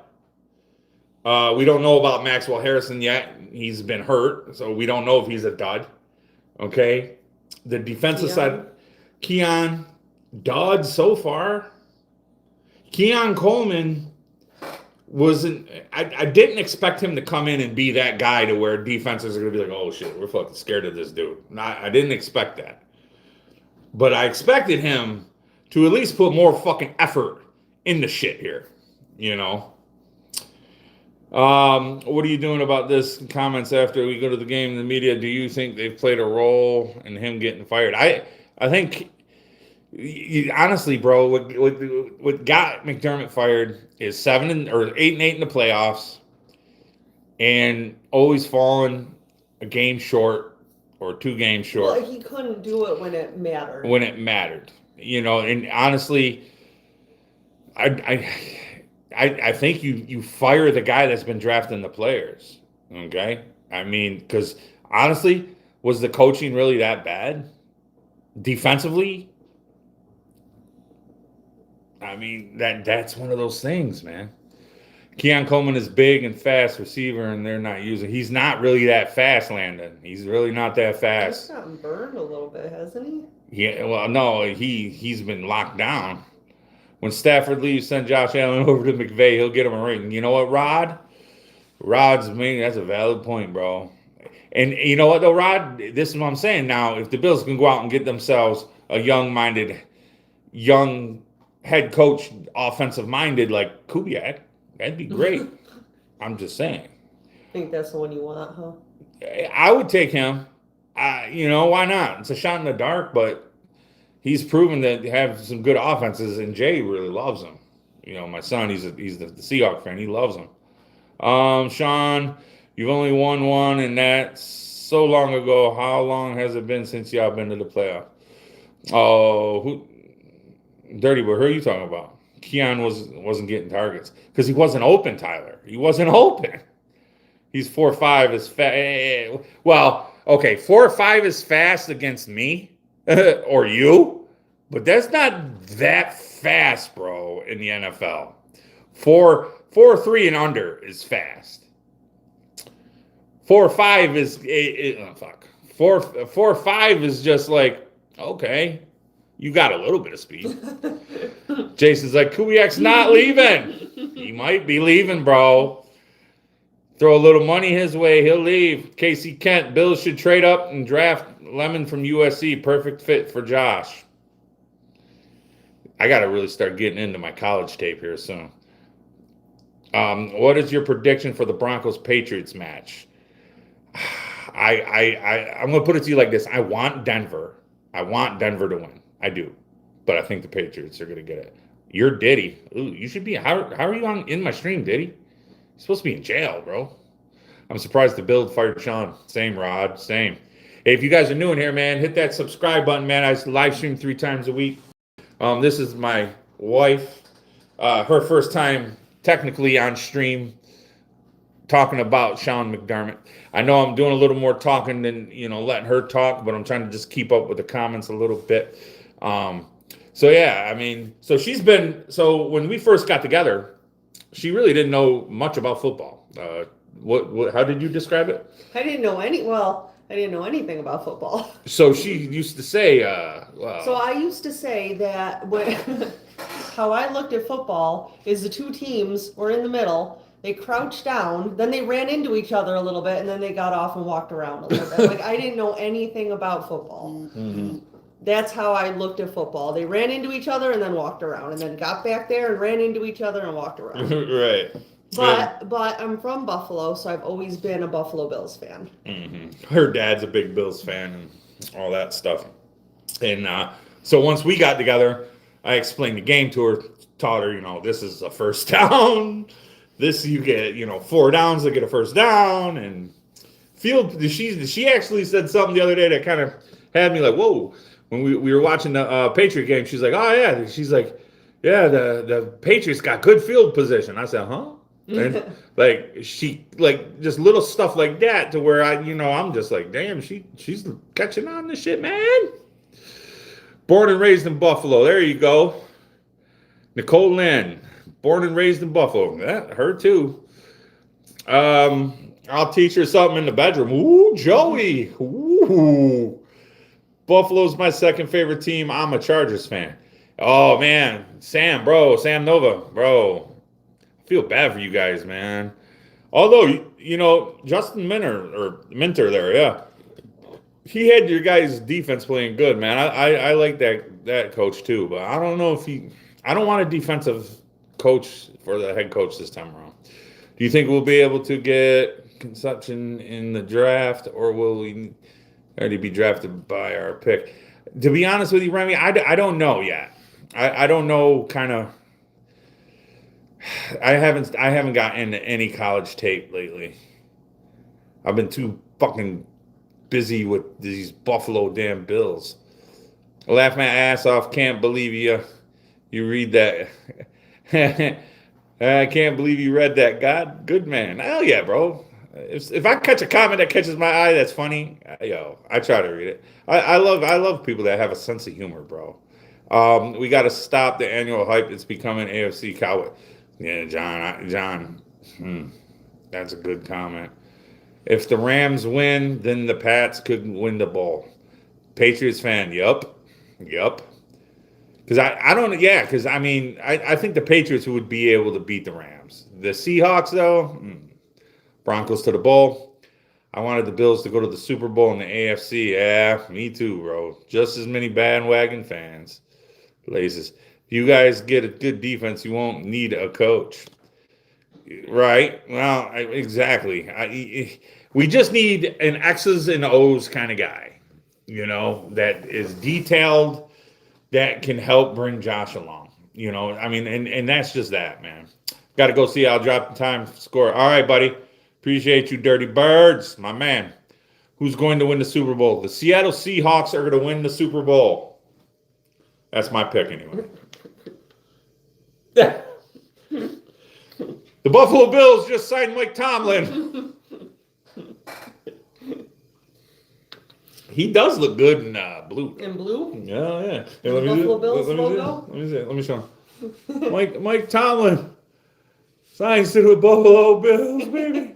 Speaker 1: We don't know about Maxwell Harrison yet. He's been hurt, so we don't know if he's a dud. Okay, the defensive side, Keon, dud so far. Keon Coleman wasn't. I didn't expect him to come in and be that guy to where defenses are going to be like, oh shit, we're fucking scared of this dude. I didn't expect that, but I expected him to at least put more fucking effort into shit here. What are you doing about this? Comments after we go to the game in the media. Do you think they've played a role in him getting fired? I think, honestly, bro, what got McDermott fired is 8-8 in the playoffs, and always falling a game short or 2 games short.
Speaker 2: Well, he couldn't do it when it mattered.
Speaker 1: And honestly, I think you fire the guy that's been drafting the players. Okay, I mean, because honestly, was the coaching really that bad? Defensively, I mean that's one of those things, man. Keon Coleman is big and fast receiver, and they're not using. He's not really that fast, Landon. He's really not that fast.
Speaker 2: He's gotten burned a little bit, hasn't he?
Speaker 1: Yeah, well, no, he's been locked down. When Stafford leaves, send Josh Allen over to McVay. He'll get him a ring. You know what, Rod? That's a valid point, bro. And you know what, though, Rod? This is what I'm saying. Now, if the Bills can go out and get themselves a young head coach, offensive-minded like Kubiak, that'd be great. I'm just saying.
Speaker 2: I think that's the one you want, huh?
Speaker 1: I would take him. Why not? It's a shot in the dark, but he's proven to have some good offenses, and Jay really loves him. My son, he's the Seahawks fan. He loves him. Sean, you've only won one, and that's so long ago. How long has it been since y'all been to the playoff? Oh, Dirty Boy, who are you talking about? Keon wasn't getting targets because he wasn't open, Tyler. He wasn't open. He's 4.5 is fast. Well, okay, 4.5 is fast against me or you, but that's not that fast, bro, in the NFL. 4.3 and under is fast. 4.5 is 4.5 is just like, okay, you got a little bit of speed. Jason's like, Kubiak's not leaving. He might be leaving, bro. Throw a little money his way, he'll leave. Casey Kent, Bills should trade up and draft Lemon from USC. Perfect fit for Josh. I got to really start getting into my college tape here soon. What is your prediction for the Broncos-Patriots match? I'm going to put it to you like this. I want Denver. I want Denver to win. I do. But I think the Patriots are going to get it. You're Diddy. Ooh, you should be. How are you in my stream, Diddy? You're supposed to be in jail, bro. I'm surprised the Bills fired Sean. Same, Rod. Same. Hey, if you guys are new in here, man, hit that subscribe button, man. I live stream 3 times a week. This is my wife. Her first time technically on stream talking about Sean McDermott. I know I'm doing a little more talking than, letting her talk, but I'm trying to just keep up with the comments a little bit. So yeah, I mean, so when we first got together, she really didn't know much about football. How did you describe it?
Speaker 2: I didn't know anything about football.
Speaker 1: So she used to say,
Speaker 2: So I used to say that how I looked at football is the two teams were in the middle. They crouched down, then they ran into each other a little bit, and then they got off and walked around a little bit. Like, I didn't know anything about football.
Speaker 1: Mhm.
Speaker 2: That's how I looked at football. They ran into each other and then walked around, and then got back there and ran into each other and walked around.
Speaker 1: Right.
Speaker 2: But I'm from Buffalo, so I've always been a Buffalo Bills fan.
Speaker 1: Her dad's a big Bills fan and all that stuff. And so once we got together, I explained the game to her, taught her, this is a first down. This you get, 4 downs to get a first down. And field. She actually said something the other day that kind of had me like, whoa. When we were watching the Patriot game, she's like, oh yeah. She's like, yeah, the Patriots got good field position. I said, huh? And just little stuff like that to where I'm just like, damn, she's catching on to shit, man. Born and raised in Buffalo. There you go. Nicole Lynn, born and raised in Buffalo. Yeah, her too. I'll teach her something in the bedroom. Ooh, Joey. Ooh. Buffalo's my second favorite team. I'm a Chargers fan. Oh man, Sam Nova, bro. I feel bad for you guys, man. Although, Justin Minter there, yeah. He had your guys' defense playing good, man. I like that coach too, but I don't know if I don't want a defensive coach for the head coach this time around. Do you think we'll be able to get Conception in the draft, or will we already be drafted by our pick? To be honest with you, Remy, I don't know yet. I don't know kind of. I haven't gotten into any college tape lately. I've been too fucking busy with these Buffalo damn Bills. I laugh my ass off. Can't believe you read that. I can't believe you read that. God, good man. Hell yeah, bro. If I catch a comment that catches my eye that's funny, I try to read it. I love people that have a sense of humor, bro. We got to stop the annual hype. It's becoming AFC Cowboy. Yeah, John, that's a good comment. If the Rams win, then the Pats could win the ball. Patriots fan, yup. Because I think the Patriots would be able to beat the Rams. The Seahawks, though, Broncos to the bowl. I wanted the Bills to go to the Super Bowl in the AFC. Yeah, me too, bro. Just as many bandwagon fans. Places. If you guys get a good defense, you won't need a coach. Right? Well, exactly. We just need an X's and O's kind of guy, that is detailed, that can help bring Josh along. And that's just that, man. Got to go see. I'll drop the time score. All right, buddy. Appreciate you, Dirty Birds, my man. Who's going to win the Super Bowl? The Seattle Seahawks are going to win the Super Bowl. That's my pick, anyway. The Buffalo Bills just signed Mike Tomlin. He does look good in blue.
Speaker 2: In blue?
Speaker 1: Yeah.
Speaker 2: Hey, Buffalo Bills logo?
Speaker 1: Let me show him. Mike Tomlin signs to the Buffalo Bills, baby.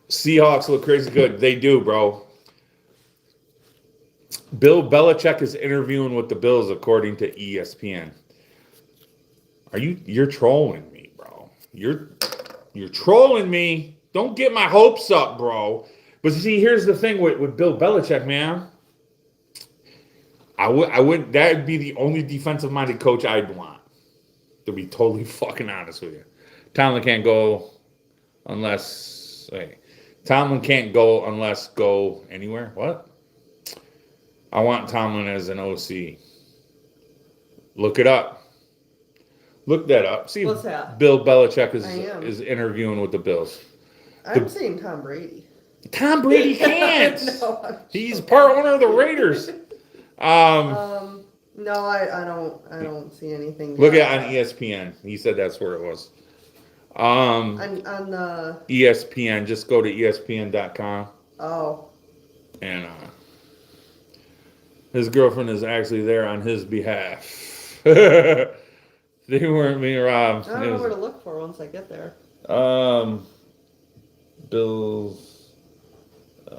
Speaker 1: Seahawks look crazy good. They do, bro. Bill Belichick is interviewing with the Bills, according to ESPN. You're trolling me, bro. You're trolling me. Don't get my hopes up, bro. But see, here's the thing with Bill Belichick, man. I wouldn't. That'd be the only defensive-minded coach I'd want. To be totally fucking honest with you, Tomlin can't go unless. Tomlin can't go unless go anywhere. What? I want Tomlin as an OC. Look it up. Look that up. See
Speaker 2: What's that?
Speaker 1: Bill Belichick is interviewing with the Bills.
Speaker 2: I'm saying Tom Brady.
Speaker 1: Tom Brady can't.
Speaker 2: No, I'm
Speaker 1: He's part owner of the Raiders.
Speaker 2: No, I don't see anything.
Speaker 1: Look
Speaker 2: there,
Speaker 1: at on
Speaker 2: but
Speaker 1: ESPN. He said that's where it was.
Speaker 2: on the
Speaker 1: ESPN. Just go to ESPN.com.
Speaker 2: oh
Speaker 1: And his girlfriend is actually there on his behalf. They weren't being robbed.
Speaker 2: I don't know where to look for once I get there.
Speaker 1: Bills. I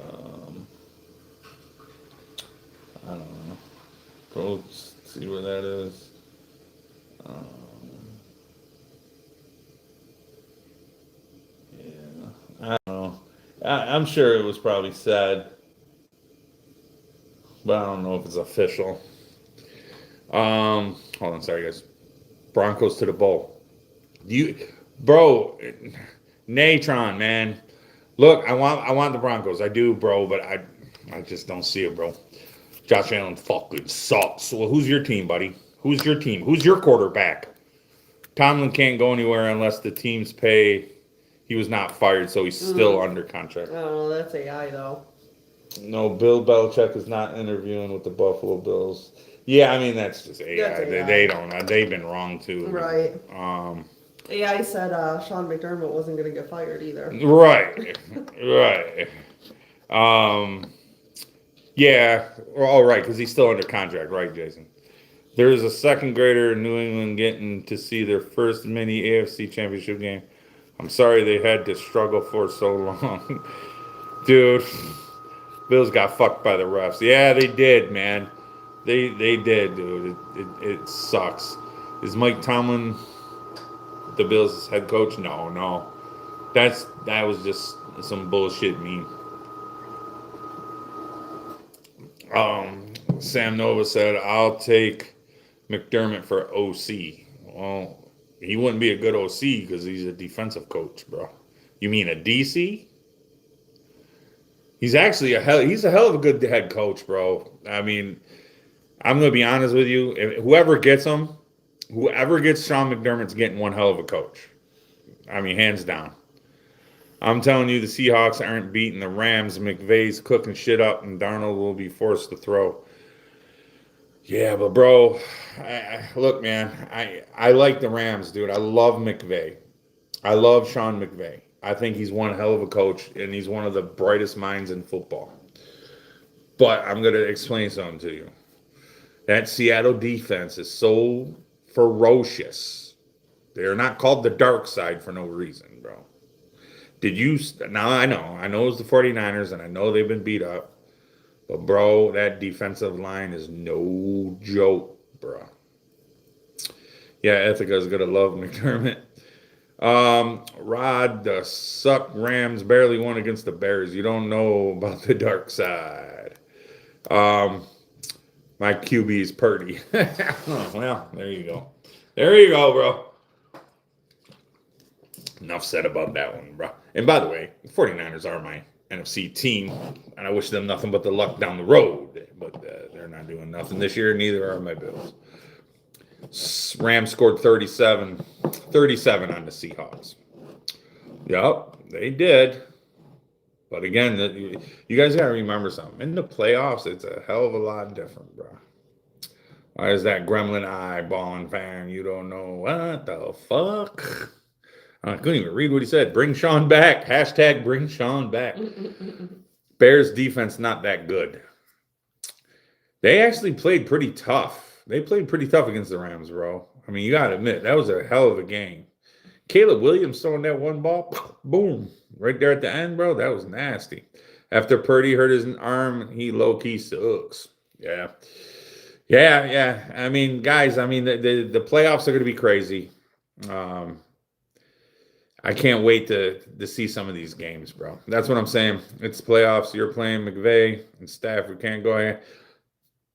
Speaker 1: don't know. Let's see where that is. Yeah, I don't know. I'm sure it was probably said, but I don't know if it's official. Hold on, sorry guys. Broncos to the bowl. Bro, Natron, man. Look, I want the Broncos. I do, bro, but I just don't see it, bro. Josh Allen fucking sucks. Well, who's your team, buddy? Who's your team? Who's your quarterback? Tomlin can't go anywhere unless the teams pay. He was not fired, so he's still under contract.
Speaker 2: I don't know. That's AI though.
Speaker 1: No, Bill Belichick is not interviewing with the Buffalo Bills. Yeah, I mean that's just AI.
Speaker 2: That's AI.
Speaker 1: They don't. They've been wrong too.
Speaker 2: Right. AI said Sean McDermott wasn't going to get fired either.
Speaker 1: Right. Right. Yeah. All right, because he's still under contract, right, Jason? There's a second grader in New England getting to see their first mini AFC Championship game. I'm sorry they had to struggle for so long. Dude, Bills got fucked by the refs. Yeah, they did, man. They did, dude. It sucks. Is Mike Tomlin the Bills' head coach? No. That was just some bullshit meme. Sam Nova said, I'll take McDermott for OC. Well, he wouldn't be a good OC because he's a defensive coach, bro. You mean a DC? He's actually he's a hell of a good head coach, bro. I mean, I'm gonna be honest with you. Whoever gets Sean McDermott's getting one hell of a coach. I mean, hands down. I'm telling you, the Seahawks aren't beating the Rams. McVay's cooking shit up, and Darnold will be forced to throw. Yeah, but bro, look, man, I like the Rams, dude. I love McVay. I love Sean McVay. I think he's one hell of a coach, and he's one of the brightest minds in football. But I'm going to explain something to you. That Seattle defense is so ferocious. They are not called the dark side for no reason, bro. Now I know it's the 49ers, and I know they've been beat up. But, bro, that defensive line is no joke, bro. Yeah, Ithaca's going to love McDermott. Rod, the suck Rams barely won against the Bears. You don't know about the dark side. My QB is Purdy. Oh, well, there you go. There you go, bro. Enough said about that one, bro. And by the way, the 49ers are my NFC team, and I wish them nothing but the luck down the road. But they're not doing nothing this year, neither are my Bills. Rams scored 37 on the Seahawks. Yep, they did. But again, you guys got to remember something. In the playoffs, it's a hell of a lot different, bro. Why is that gremlin eyeballing fan? You don't know what the fuck? I couldn't even read what he said. Bring Sean back. Hashtag bring Sean back. Bears defense not that good. They actually played pretty tough. They played pretty tough against the Rams, bro. I mean, you got to admit, that was a hell of a game. Caleb Williams throwing that one ball, boom, right there at the end, bro. That was nasty. After Purdy hurt his arm, he low-key sucks. Yeah. I mean, guys, the playoffs are going to be crazy. I can't wait to see some of these games, bro. That's what I'm saying. It's playoffs. You're playing McVay and Stafford can't go ahead.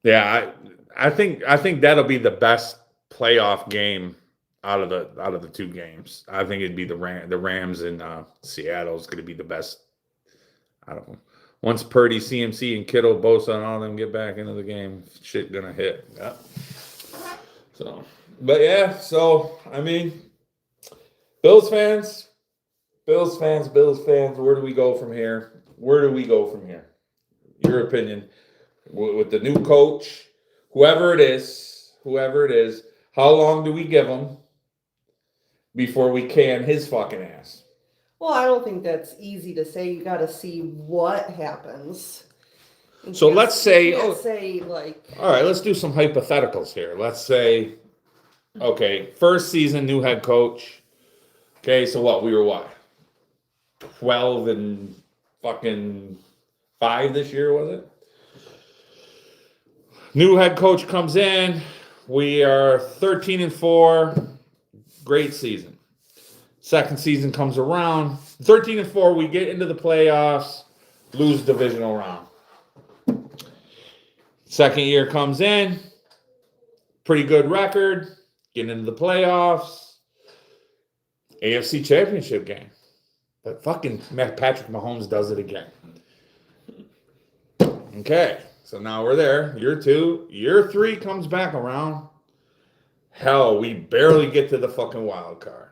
Speaker 1: Yeah, I think that'll be the best playoff game out of the two games. I think it'd be the Rams and Seattle is going to be the best. I don't know. Once Purdy, CMC, and Kittle, Bosa, and all of them get back into the game, shit gonna hit. Yeah. So, but yeah. So I mean, Bills fans, Bills fans, where do we go from here? Where do we go from here? Your opinion. With the new coach, whoever it is, how long do we give him before we can his fucking ass?
Speaker 2: Well, I don't think that's easy to say. You got to see what happens.
Speaker 1: So let's say,
Speaker 2: you can't say like,
Speaker 1: all right, let's do some hypotheticals here. Let's say, okay, first season, new head coach. Okay, so what? We were what? 12 and fucking 5 this year, was it? New head coach comes in. We are 13 and 4. Great season. Second season comes around. 13 and 4, we get into the playoffs, lose divisional round. Second year comes in, pretty good record, get into the playoffs, AFC Championship game. But fucking Patrick Mahomes does it again. Okay, so now we're there. Year 2. Year 3 comes back around. Hell, we barely get to the fucking wild card.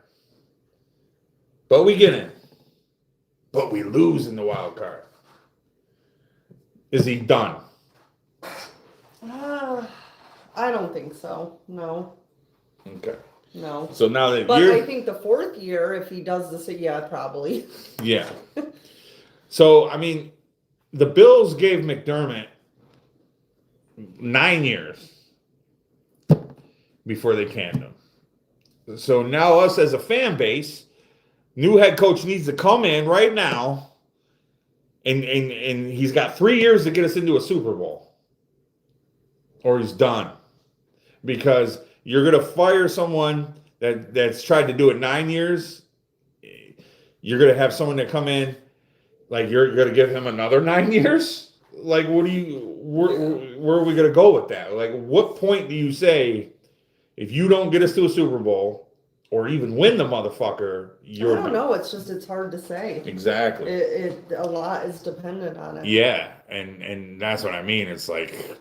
Speaker 1: But we get in. But we lose in the wild card. Is he done?
Speaker 2: I don't think so. No.
Speaker 1: Okay.
Speaker 2: No.
Speaker 1: So now that
Speaker 2: But
Speaker 1: you're...
Speaker 2: I think the 4th year, if he does this, yeah, probably.
Speaker 1: Yeah. So, I mean, the Bills gave McDermott 9 years before they canned him. So now us as a fan base, new head coach needs to come in right now, and he's got 3 years to get us into a Super Bowl, or he's done. Because you're going to fire someone that's tried to do it 9 years. You're going to have someone that come in, like you're going to give him another 9 years? Like, where are we going to go with that? Like, what point do you say, if you don't get us to a Super Bowl, or even win the motherfucker, you're...
Speaker 2: I don't know. It's hard to say.
Speaker 1: Exactly.
Speaker 2: A lot is dependent on it.
Speaker 1: Yeah, and that's what I mean. It's like...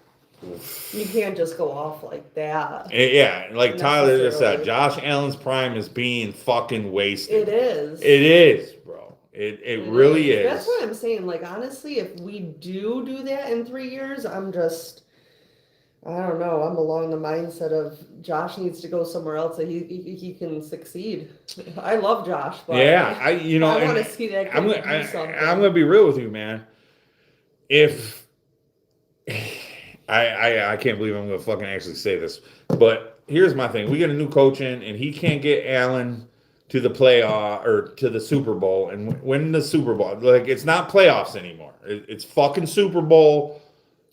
Speaker 2: You can't just go off like that.
Speaker 1: Yeah, like Tyler just said,
Speaker 2: Necessarily.
Speaker 1: Josh Allen's prime is being fucking wasted.
Speaker 2: It is.
Speaker 1: It is, bro. It really is.
Speaker 2: That's what I'm saying. Like, honestly, if we do that in 3 years, I don't know. I'm along the mindset of Josh needs to go somewhere else so he can succeed. I love Josh, but
Speaker 1: Yeah, I
Speaker 2: want to see that kid do something.
Speaker 1: I'm gonna be real with you, man. If I can't believe I'm gonna fucking actually say this, but here's my thing: we get a new coach in, and he can't get Allen to the playoff or to the Super Bowl and win the Super Bowl. Like, it's not playoffs anymore. It's fucking Super Bowl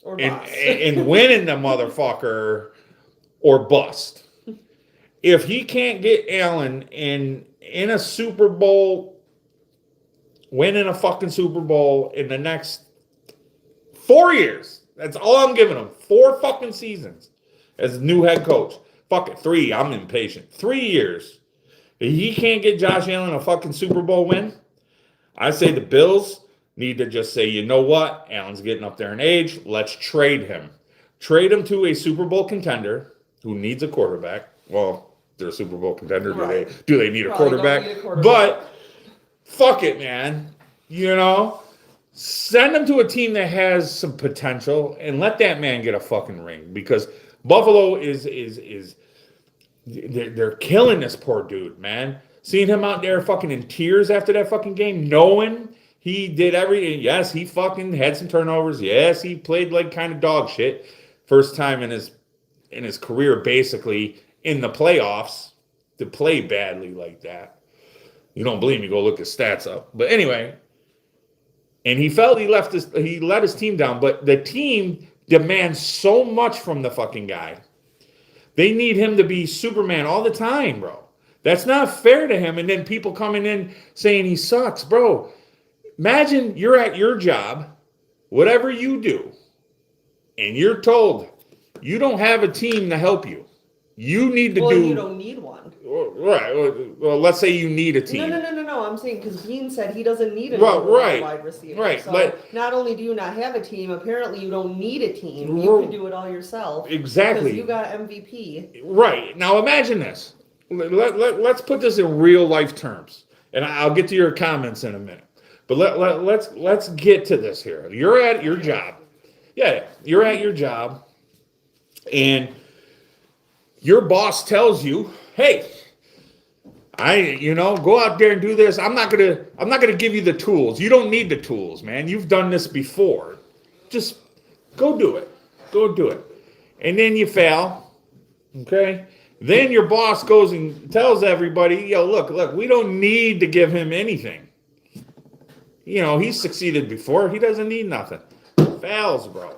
Speaker 2: Or
Speaker 1: and,
Speaker 2: bust.
Speaker 1: and winning the motherfucker or bust. If he can't get Allen in a Super Bowl, winning a fucking Super Bowl in the next 4 years. That's all I'm giving him. 4 fucking seasons as new head coach. Fuck it, 3. I'm impatient. 3 years. If he can't get Josh Allen a fucking Super Bowl win, I say the Bills need to just say, you know what? Allen's getting up there in age. Let's trade him. Trade him to a Super Bowl contender who needs a quarterback. Well, they're a Super Bowl contender.
Speaker 2: Right.
Speaker 1: Do they need a
Speaker 2: Probably
Speaker 1: quarterback?
Speaker 2: don't need a quarterback.
Speaker 1: But fuck it, man. You know? Send him to a team that has some potential and let that man get a fucking ring, because Buffalo is they're killing this poor dude, man. Seeing him out there fucking in tears after that fucking game, knowing he did everything. Yes, he fucking had some turnovers. Yes, he played like kind of dog shit. First time in his career, basically, in the playoffs to play badly like that. You don't believe me? Go look his stats up. But anyway. And he felt he let his team down, but the team demands so much from the fucking guy. They need him to be Superman all the time, bro. That's not fair to him. And then people coming in saying he sucks, bro. Imagine you're at your job, whatever you do, and you're told you don't have a team to help you. You need to
Speaker 2: you don't need one.
Speaker 1: Right. Well, let's say you need a team.
Speaker 2: No. I'm saying because Beane said he doesn't need a
Speaker 1: right.
Speaker 2: wide receiver.
Speaker 1: Right.
Speaker 2: So
Speaker 1: But
Speaker 2: not only do you not have a team, apparently you don't need a team. You can do it all yourself.
Speaker 1: Exactly.
Speaker 2: Because you got MVP.
Speaker 1: Right. Now imagine this. Let's put this in real life terms. And I'll get to your comments in a minute. But let's get to this here. You're at your job. Yeah, you're at your job, and your boss tells you, "Hey, go out there and do this. I'm not gonna give you the tools. You don't need the tools, man. You've done this before. Just go do it. Go do it." And then you fail. Okay? Then your boss goes and tells everybody, "Yo, look, we don't need to give him anything. He's succeeded before. He doesn't need nothing." Fails, bro.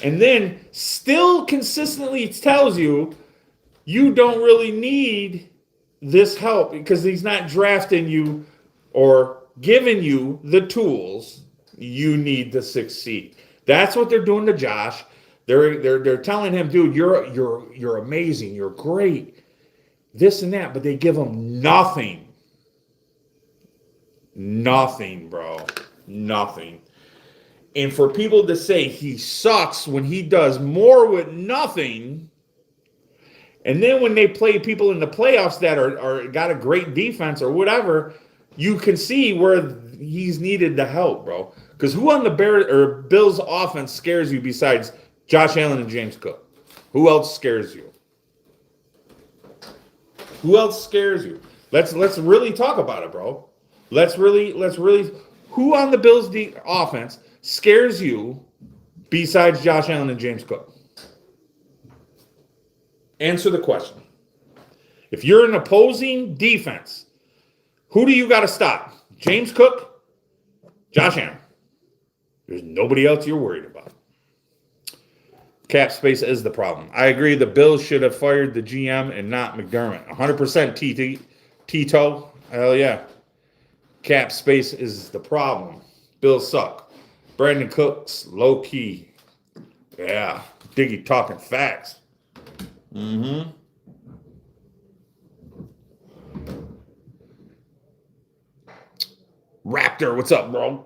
Speaker 1: And then still consistently tells you don't really need this help because he's not drafting you or giving you the tools you need to succeed. That's what they're doing to Josh. They're telling him, "Dude, you're amazing. You're great. This and that," but they give him nothing. Nothing, bro. Nothing. And for people to say he sucks when he does more with nothing, and then when they play people in the playoffs that are got a great defense or whatever, you can see where he's needed the help, bro. Because who on the Bills offense scares you besides Josh Allen and James Cook? Who else scares you? Who else scares you? Let's really talk about it, bro. Let's really. Who on the Bills offense scares you besides Josh Allen and James Cook? Answer the question. If you're an opposing defense, who do you got to stop? James Cook, Josh Allen. There's nobody else you're worried about. Cap space is the problem. I agree the Bills should have fired the GM and not McDermott. 100% Tito. Hell yeah. Cap space is the problem. Bills suck. Brandon Cooks, low key. Yeah. Diggy talking facts. Raptor, what's up, bro?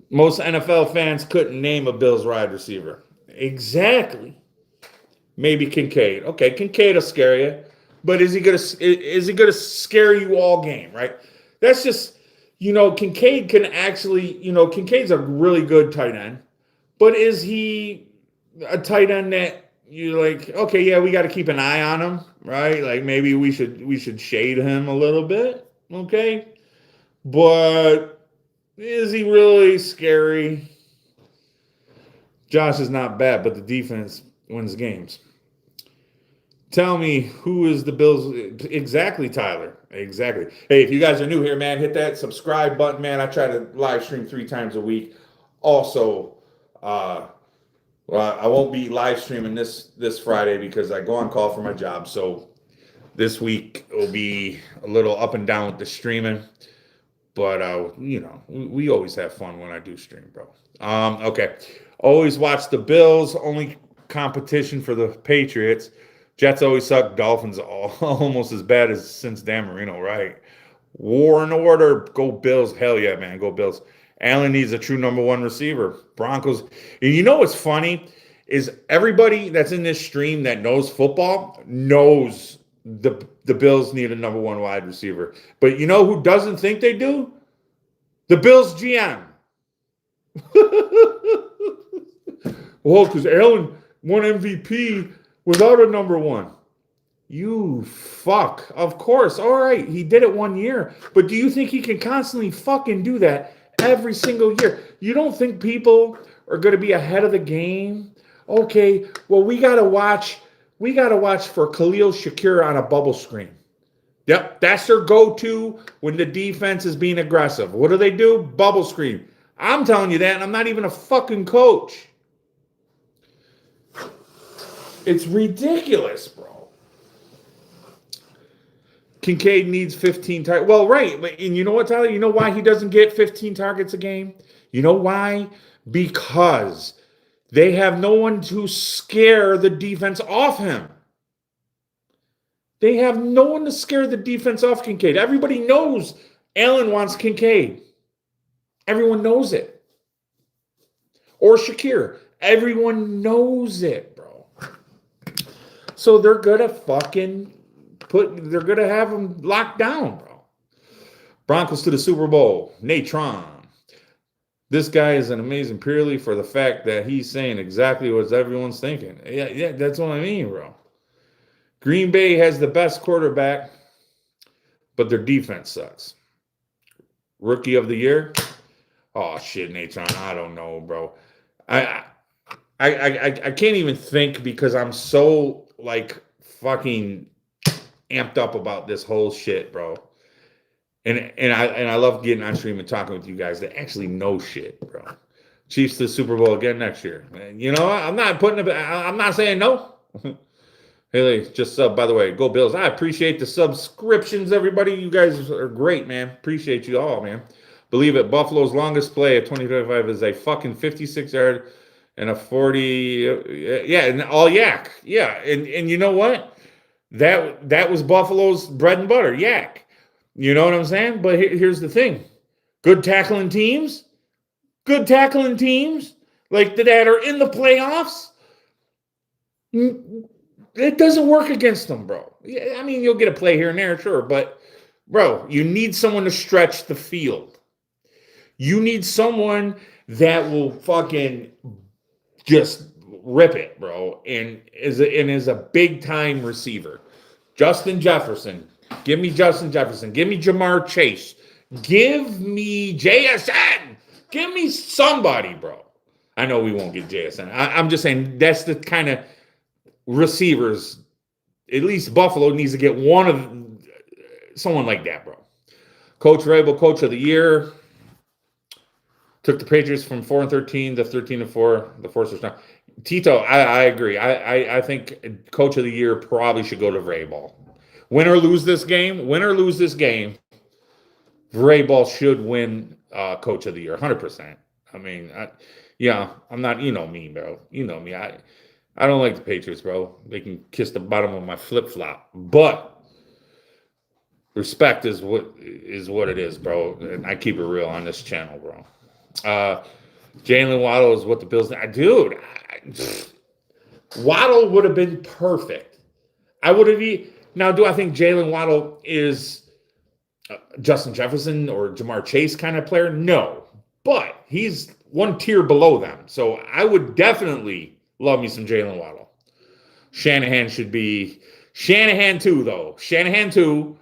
Speaker 1: Most NFL fans couldn't name a Bills wide receiver. Exactly. Maybe Kincaid. Okay, Kincaid will scare you, but is he gonna scare you all game? Right? That's just Kincaid can actually Kincaid's a really good tight end, but is he a tight end that you're like, okay, yeah, we got to keep an eye on him, right? Like maybe we should shade him a little bit, okay? But is he really scary? Josh is not bad, but the defense wins games. Tell me who is the Bills? Exactly, Tyler. Exactly. Hey, if you guys are new here, man, hit that subscribe button, man. I try to live stream 3 times a week. Also, I won't be live streaming this Friday because I go on call for my job. So this week will be a little up and down with the streaming. But, we always have fun when I do stream, bro. Okay. Always watch the Bills. Only competition for the Patriots. Jets always suck. Dolphins almost as bad as since Dan Marino, right? War and order. Go Bills. Hell yeah, man. Go Bills. Allen needs a true number 1 receiver. Broncos. And you know what's funny is everybody that's in this stream that knows football knows the Bills need a number 1 wide receiver. But you know who doesn't think they do? The Bills GM. Well, because Allen won MVP without a number 1. You fuck. Of course. All right. He did it 1 year. But do you think he can constantly fucking do that every single year? You don't think people are going to be ahead of the game? Okay. Well, we got to watch for Khalil Shakir on a bubble screen. Yep. That's their go-to when the defense is being aggressive. What do? Bubble screen. I'm telling you that, and I'm not even a fucking coach. It's ridiculous, bro. Kincaid needs 15 targets. Well, right. And you know what, Tyler? You know why he doesn't get 15 targets a game? You know why? Because they have no one to scare the defense off him. They have no one to scare the defense off Kincaid. Everybody knows Allen wants Kincaid. Everyone knows it. Or Shakir. Everyone knows it, bro. So they're gonna have him locked down, bro. Broncos to the Super Bowl. Natron. This guy is an amazing purely for the fact that he's saying exactly what everyone's thinking. Yeah, that's what I mean, bro. Green Bay has the best quarterback, but their defense sucks. Rookie of the year? Oh shit, Natron. I don't know, bro. I can't even think because I'm so like fucking amped up about this whole shit, bro. And I love getting on stream and talking with you guys that actually know shit, bro. Chiefs to the Super Bowl again next year. And you know what? I'm not saying no. Hey, just sub, by the way. Go Bills. I appreciate the subscriptions, everybody. You guys are great, man. Appreciate you all, man. Believe it. Buffalo's longest play of 2025 is a fucking 56-yard and a 40. Yeah, and all yak. Yeah, and you know what? That was Buffalo's bread and butter, yak. You know what I'm saying? But here's the thing. Good tackling teams like that are in the playoffs, it doesn't work against them, bro. Yeah, I mean, you'll get a play here and there, sure, but bro, you need someone to stretch the field. You need someone that will fucking just rip it, bro, and is a big time receiver. Justin Jefferson. Give me Justin Jefferson. Give me Jamar Chase. Give me JSN. Give me somebody, bro. I know we won't get JSN. I'm just saying that's the kind of receivers. At least Buffalo needs to get one of someone like that, bro. Coach Rabel, Coach of the Year. Took the Patriots from 4-13 to 13-4. The Forcers now. Tito, I agree. I think Coach of the Year probably should go to Vrabel. Win or lose this game, Vrabel should win Coach of the Year, 100%. I mean, I'm not, you know me, bro. You know me. I don't like the Patriots, bro. They can kiss the bottom of my flip-flop. But respect is what it is, bro. And I keep it real on this channel, bro. Jalen Waddle is what the Bills need. Dude, Waddle would have been perfect. I would have... Now, do I think Jalen Waddle is Justin Jefferson or Jamar Chase kind of player? No. But he's one tier below them. So I would definitely love me some Jalen Waddle. Shanahan should be... Shanahan too, though. Shanahan too.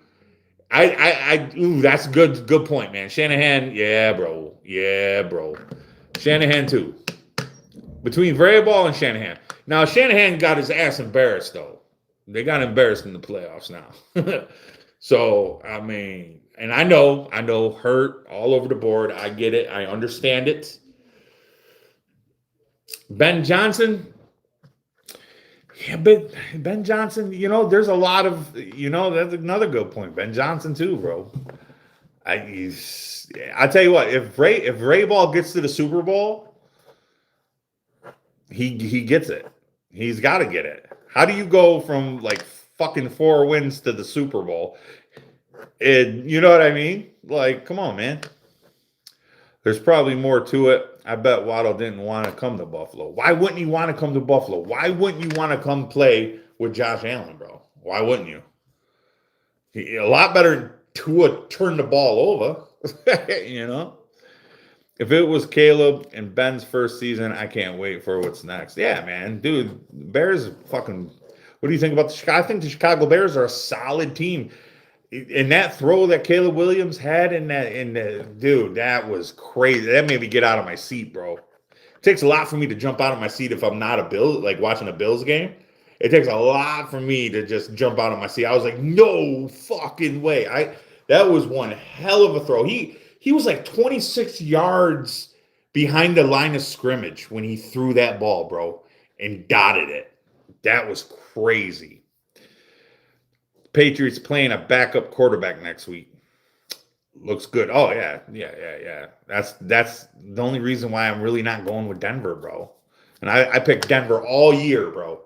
Speaker 1: That's a good point, man. Shanahan, yeah, bro. Shanahan too. Between Vrabel and Shanahan. Now, Shanahan got his ass embarrassed, though. They got embarrassed in the playoffs now. So, I mean, and I know, hurt all over the board. I get it. I understand it. Ben Johnson. Yeah, but Ben Johnson, there's a lot of, that's another good point. Ben Johnson too, bro. I tell you what, if Vrabel gets to the Super Bowl, he gets it. He's got to get it. How do you go from like fucking 4 wins to the Super Bowl? And you know what I mean? Like, come on, man. There's probably more to it. I bet Waddle didn't want to come to Buffalo. Why wouldn't he want to come to Buffalo? Why wouldn't you want to come play with Josh Allen, bro? Why wouldn't you? A lot better to turn the ball over, If it was Caleb and Ben's first season, I can't wait for what's next. Yeah, man. Dude, Bears fucking... What do you think about the Chicago? I think the Chicago Bears are a solid team. And that throw that Caleb Williams had dude, that was crazy. That made me get out of my seat, bro. It takes a lot for me to jump out of my seat if I'm not a Bill, like watching a Bills game. It takes a lot for me to just jump out of my seat. I was like, no fucking way. That was one hell of a throw. He was like 26 yards behind the line of scrimmage when he threw that ball, bro, and dotted it. That was crazy. Patriots playing a backup quarterback next week. Looks good. Oh, yeah. That's the only reason why I'm really not going with Denver, bro. And I picked Denver all year, bro.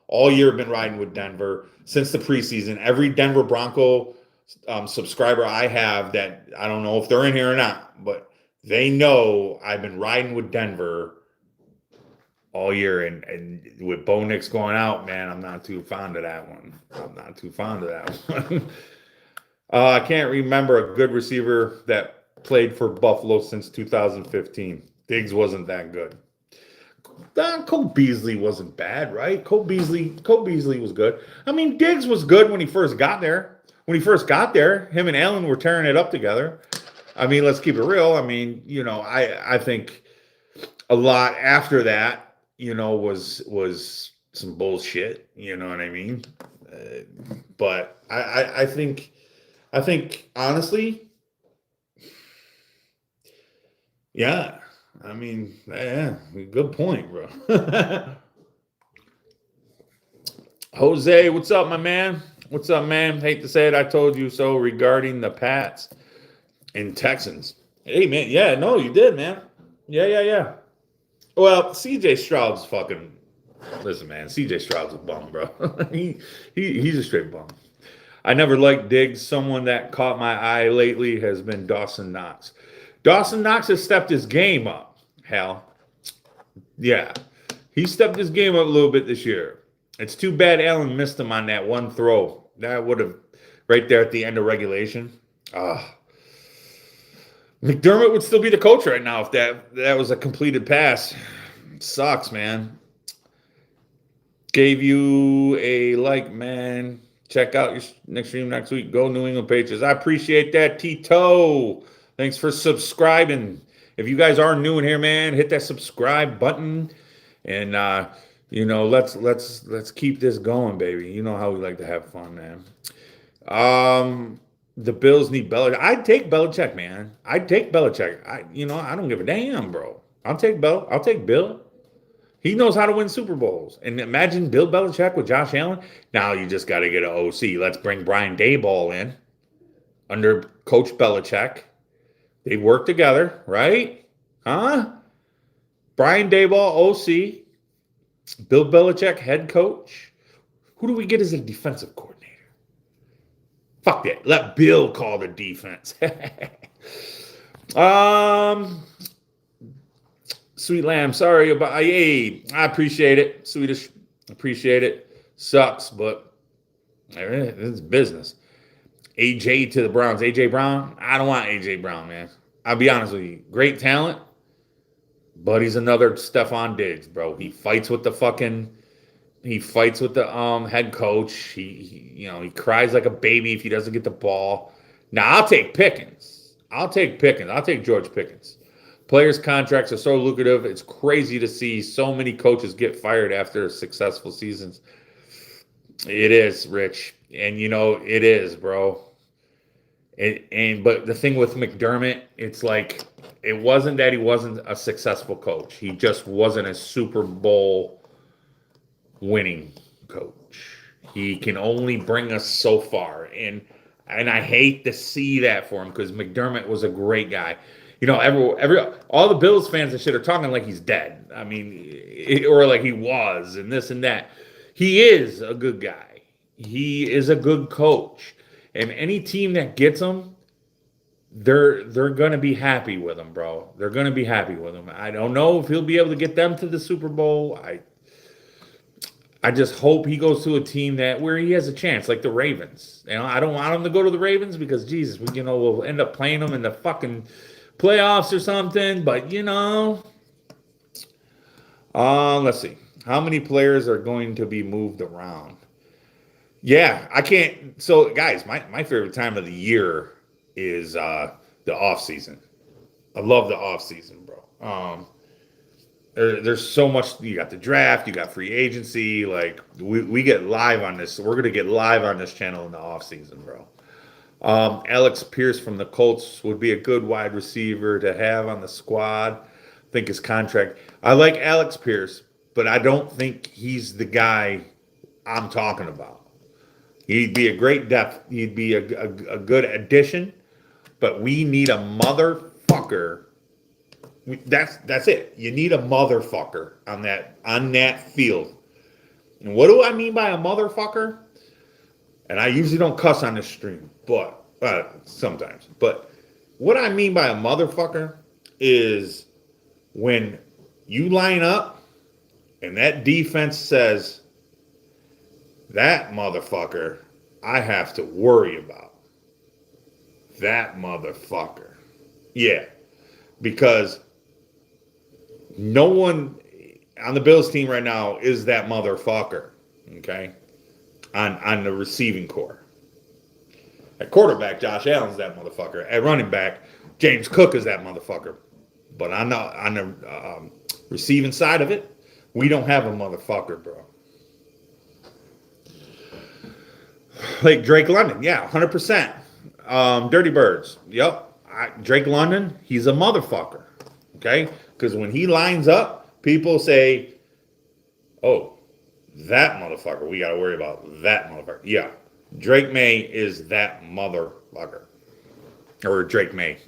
Speaker 1: All year I've been riding with Denver since the preseason. Every Denver Bronco subscriber I have that, I don't know if they're in here or not, but they know I've been riding with Denver all year. And with Bo Nix going out, man, I'm not too fond of that one. I can't remember a good receiver that played for Buffalo since 2015. Diggs wasn't that good. Cole Beasley wasn't bad, right? Cole Beasley was good. I mean, Diggs was good when he first got there. When he first got there, him and Allen were tearing it up together. I mean, let's keep it real. I mean, I think a lot after that, was some bullshit. You know what I mean? But I think honestly, yeah. I mean, yeah, good point, bro. Jose, what's up, my man? What's up, man? Hate to say it, I told you so regarding the Pats and Texans. Hey, man, yeah, no, you did, man. Yeah. Well, CJ Stroud's fucking. Listen, man, CJ Stroud's a bum, bro. He's a straight bum. I never liked Diggs. Someone that caught my eye lately has been Dawson Knox. Dawson Knox has stepped his game up, Hal. Yeah. He stepped his game up a little bit this year. It's too bad Allen missed him on that one throw. That would have, right there at the end of regulation. McDermott would still be the coach right now if that was a completed pass. It sucks, man. Gave you a like, man. Check out your next stream next week. Go New England Patriots. I appreciate that, Tito. Thanks for subscribing. If you guys are new in here, man, hit that subscribe button, and let's keep this going, baby. You know how we like to have fun, man. The Bills need Belichick. I'd take Belichick, man. I'd take Belichick. I don't give a damn, bro. I'll take Bill. He knows how to win Super Bowls. And imagine Bill Belichick with Josh Allen. Now you just got to get an OC. Let's bring Brian Daboll in under Coach Belichick. They work together, right? Huh? Brian Daboll, OC. Bill Belichick, head coach. Who do we get as a defensive coordinator? Fuck that. Let Bill call the defense. Sweet Lamb, sorry about. Hey, I appreciate it. Swedish, appreciate it. Sucks, but it's business. AJ to the Browns. AJ Brown? I don't want AJ Brown, man. I'll be honest with you. Great talent, but he's another Stephon Diggs, bro. He fights with the head coach. He cries like a baby if he doesn't get the ball. Now, I'll take Pickens. I'll take George Pickens. Players' contracts are so lucrative. It's crazy to see so many coaches get fired after successful seasons. It is, Rich. And, it is, bro. But the thing with McDermott, it's like, it wasn't that he wasn't a successful coach. He just wasn't a Super Bowl winning coach. He can only bring us so far. And I hate to see that for him because McDermott was a great guy. All the Bills fans and shit are talking like he's dead. I mean, or like he was, and this and that. He is a good guy. He is a good coach, and any team that gets him, they're gonna be happy with him, bro. They're gonna be happy with him. I don't know if he'll be able to get them to the Super Bowl. I just hope he goes to a team where he has a chance, like the Ravens. I don't want him to go to the Ravens because Jesus, we'll end up playing them in the fucking playoffs or something, but let's see. How many players are going to be moved around? Yeah, I can't. So, guys, my favorite time of the year is the offseason. I love the offseason, bro. There's so much. You got the draft, you got free agency. Like, we get live on this. We're going to get live on this channel in the offseason, bro. Alex Pierce from the Colts would be a good wide receiver to have on the squad. I think his contract. I like Alex Pierce, but I don't think he's the guy I'm talking about. He'd be a great depth. He'd be a good addition, but we need a motherfucker. That's it. You need a motherfucker on that field. And what do I mean by a motherfucker? And I usually don't cuss on this stream, but sometimes. But what I mean by a motherfucker is when you line up and that defense says, that motherfucker I have to worry about. that motherfucker. Yeah, because no one on the Bills team right now is that motherfucker. Okay, on the receiving core. At quarterback, Josh Allen's that motherfucker. At running back, James Cook is that motherfucker. But on the receiving side of it, we don't have a motherfucker, bro. Like Drake London, yeah, 100%. Dirty Birds, yep. Drake London, he's a motherfucker, okay? Because when he lines up, people say, oh, that motherfucker, we got to worry about that motherfucker. Yeah, Drake May is that motherfucker. Or Drake May.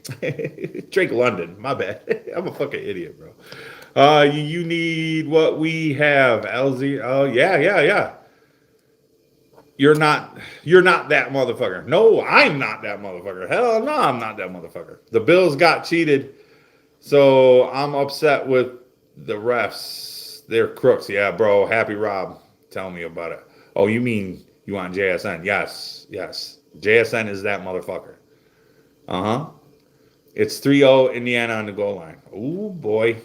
Speaker 1: Drake London, my bad. I'm a fucking idiot, bro. You need what we have, LZ. Oh, yeah. You're not that motherfucker. No, I'm not that motherfucker. Hell no, I'm not that motherfucker. The Bills got cheated, so I'm upset with the refs. They're crooks. Yeah, bro. Happy Rob. Tell me about it. Oh, you mean you want JSN? Yes. JSN is that motherfucker. Uh-huh. It's 3-0 Indiana on the goal line. Oh, boy.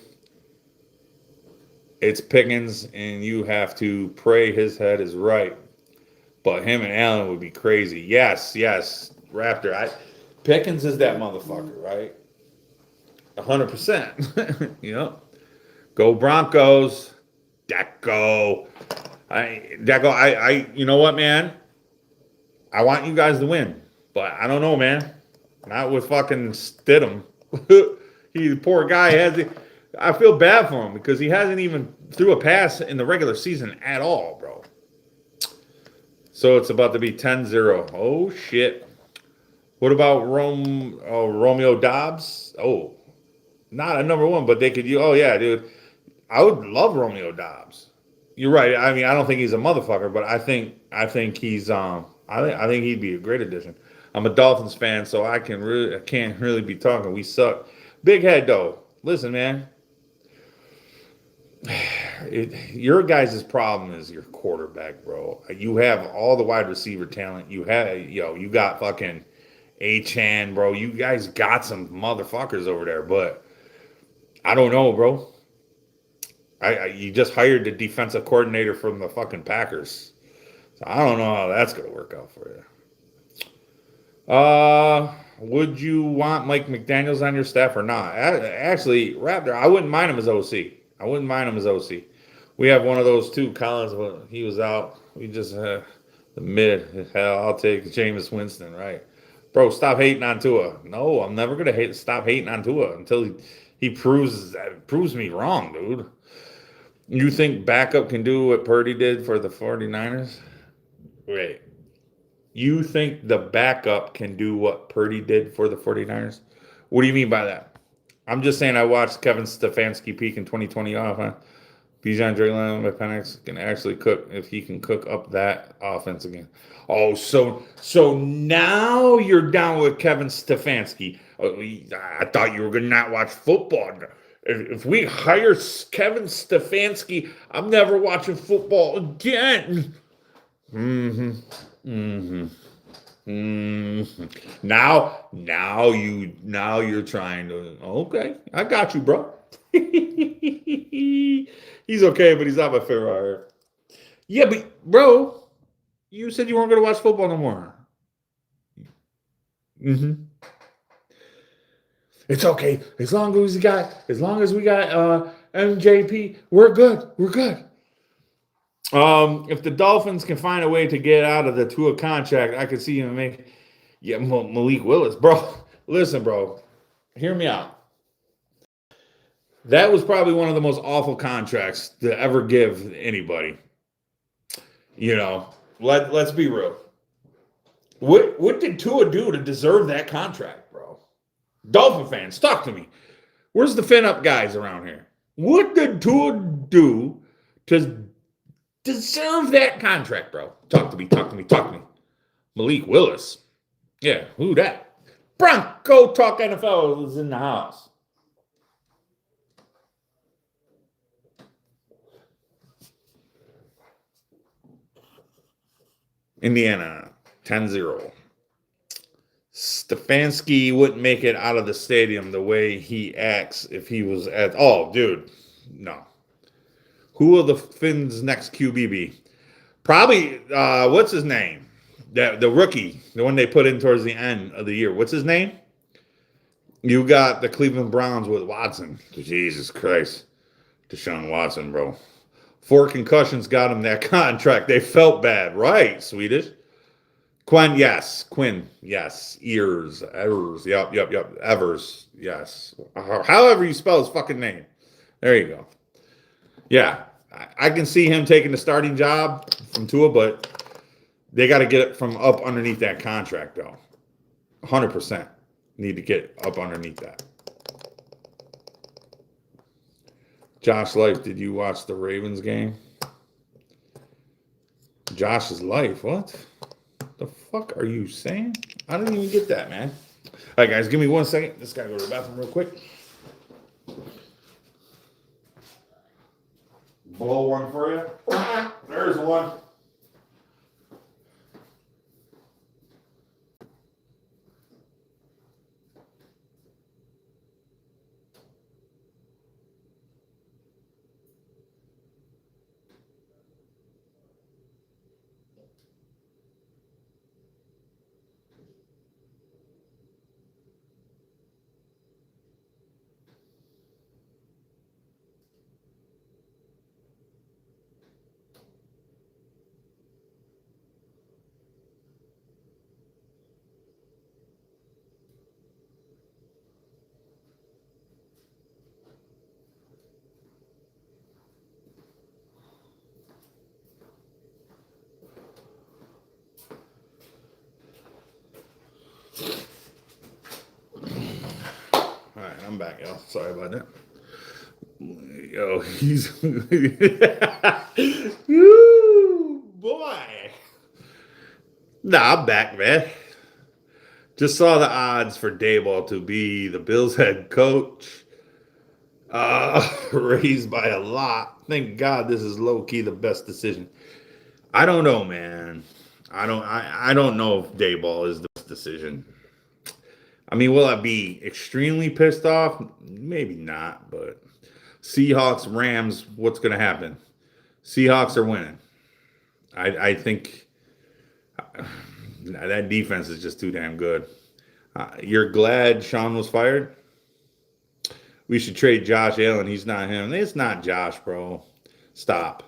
Speaker 1: It's Pickens, and you have to pray his head is right. But him and Allen would be crazy. Yes. Raptor. Pickens is that motherfucker, right? 100%. Yep. Go Broncos. Deco. You know what, man? I want you guys to win. But I don't know, man. Not with fucking Stidham. He, the poor guy, I feel bad for him because he hasn't even threw a pass in the regular season at all, bro. So it's about to be 10-0. Oh, shit. What about Romeo Dobbs? Oh, not a number one, but they could. Oh, yeah, dude. I would love Romeo Dobbs. You're right. I mean, I don't think he's a motherfucker, but I think he's I think he'd be a great addition. I'm a Dolphins fan, so I can't really be talking. We suck. Big head though. Listen, man. Your guys' problem is your quarterback, bro. You have all the wide receiver talent. You got fucking A-Chan, bro. You guys got some motherfuckers over there, but I don't know, bro. You just hired the defensive coordinator from the fucking Packers. So I don't know how that's going to work out for you. Would you want Mike McDaniels on your staff or not? Actually, Raptor, I wouldn't mind him as OC. We have one of those too, Collins. He was out. We just the mid. Hell, I'll take Jameis Winston, right? Bro, stop hating on Tua. No, I'm never gonna stop hating on Tua until he proves me wrong, dude. You think backup can do what Purdy did for the 49ers? Wait. You think the backup can do what Purdy did for the 49ers? What do you mean by that? I'm just saying I watched Kevin Stefanski peak in 2020 offense. Bijan Jalen McPenix can actually cook if he can cook up that offense again. Oh, so now you're down with Kevin Stefanski. I thought you were going to not watch football. If we hire Kevin Stefanski, I'm never watching football again. Now you're trying to. Okay, I got you, bro. He's okay, but he's not my favorite hire. Yeah, but bro, you said you weren't going to watch football no more. It's okay as long as we got MJP. We're good. If the Dolphins can find a way to get out of the Tua contract, I could see him make Malik Willis, bro. Listen, bro, hear me out. That was probably one of the most awful contracts to ever give anybody. You know, let's be real. What did Tua do to deserve that contract, bro? Dolphin fans, talk to me. Where's the fin-up guys around here? What did Tua do to deserve that contract, bro? Talk to me. Malik Willis. Yeah, who that? Bronco Talk NFL is in the house. Indiana, 10-0. Stefanski wouldn't make it out of the stadium the way he acts if he was at. Oh, dude, no. Who will the Finns' next QB be? Probably. What's his name? The rookie, the one they put in towards the end of the year. What's his name? You got the Cleveland Browns with Watson. Jesus Christ, Deshaun Watson, bro. 4 concussions got him that contract. They felt bad, right? Swedish. Quinn, yes. Evers, yep. Evers, yes. However you spell his fucking name. There you go. Yeah, I can see him taking the starting job from Tua, but they got to get it from up underneath that contract, though. 100% need to get up underneath that. Josh Life, did you watch the Ravens game? Josh's Life, what? The fuck are you saying? I didn't even get that, man. All right, guys, give me 1 second. Just gotta go to the bathroom real quick. Blow one for you. There's one. All right, I'm back, y'all. Sorry about that. Yo, he's Woo, boy. Nah, I'm back, man. Just saw the odds for Daboll to be the Bills head coach. Raised by a lot. Thank God this is low-key the best decision. I don't know, man. I don't know if Daboll is the best decision. I mean, will I be extremely pissed off? Maybe not, but Seahawks, Rams, what's going to happen? Seahawks are winning. I think that defense is just too damn good. You're glad Sean was fired? We should trade Josh Allen. He's not him. It's not Josh, bro. Stop.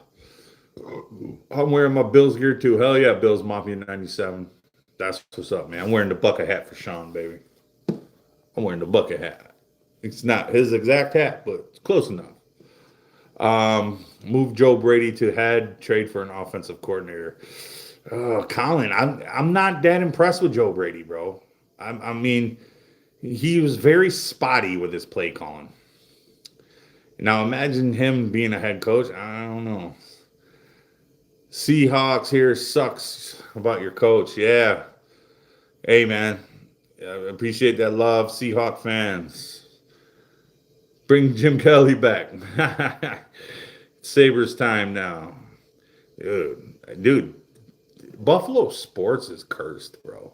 Speaker 1: I'm wearing my Bills gear too. Hell yeah, Bills Mafia 97. That's what's up, man. I'm wearing the bucket hat for Sean, baby. I'm wearing the bucket hat. It's not his exact hat, but it's close enough. Move Joe Brady to head, trade for an offensive coordinator. Colin, I'm not that impressed with Joe Brady, bro. I mean, he was very spotty with his play calling. Now imagine him being a head coach. I don't know. Seahawks here sucks about your coach. Yeah. Hey, man. I appreciate that love, Seahawk fans. Bring Jim Kelly back. Sabres time now. Dude, Buffalo sports is cursed, bro.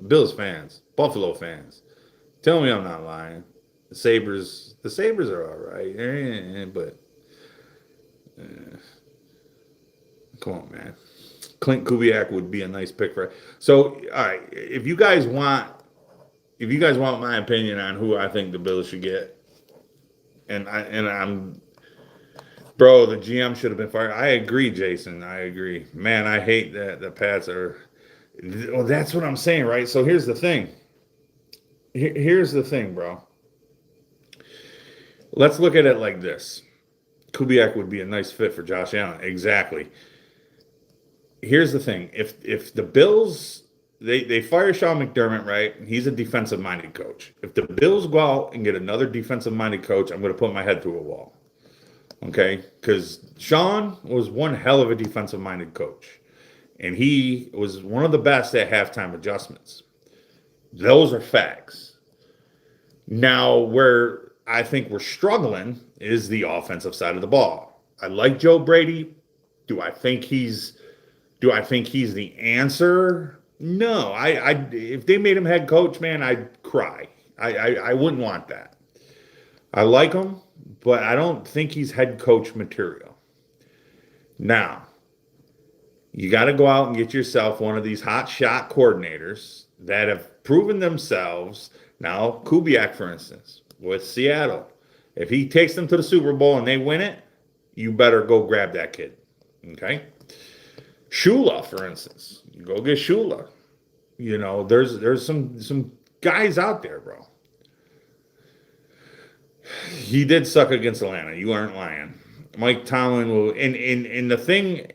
Speaker 1: Bills fans, Buffalo fans. Tell me I'm not lying. The Sabres are all right. But come on, man. Clint Kubiak would be a nice pick for. So, all right, if you guys want my opinion on who I think the Bills should get, I'm, bro, the GM should have been fired. I agree, Jason. I agree. Man, I hate that the Pats are. Well, that's what I'm saying, right? So here's the thing. Here's the thing, bro. Let's look at it like this. Kubiak would be a nice fit for Josh Allen. Exactly. Here's the thing. If the Bills, they fire Sean McDermott, right? He's a defensive-minded coach. If the Bills go out and get another defensive-minded coach, I'm going to put my head through a wall. Okay? Because Sean was one hell of a defensive-minded coach. And he was one of the best at halftime adjustments. Those are facts. Now, where I think we're struggling is the offensive side of the ball. I like Joe Brady. Do I think he's the answer No, if they made him head coach, man, I'd cry. I wouldn't want that. I like him, but I don't think he's head coach material. Now, you got to go out and get yourself one of these hot shot coordinators that have proven themselves. Now, Kubiak, for instance, with Seattle, if he takes them to the Super Bowl and they win it, you better go grab that kid. Okay? Shula, for instance, you go get Shula. You know, there's some guys out there, bro. He did suck against Atlanta. You aren't lying. Mike Tomlin will, and the thing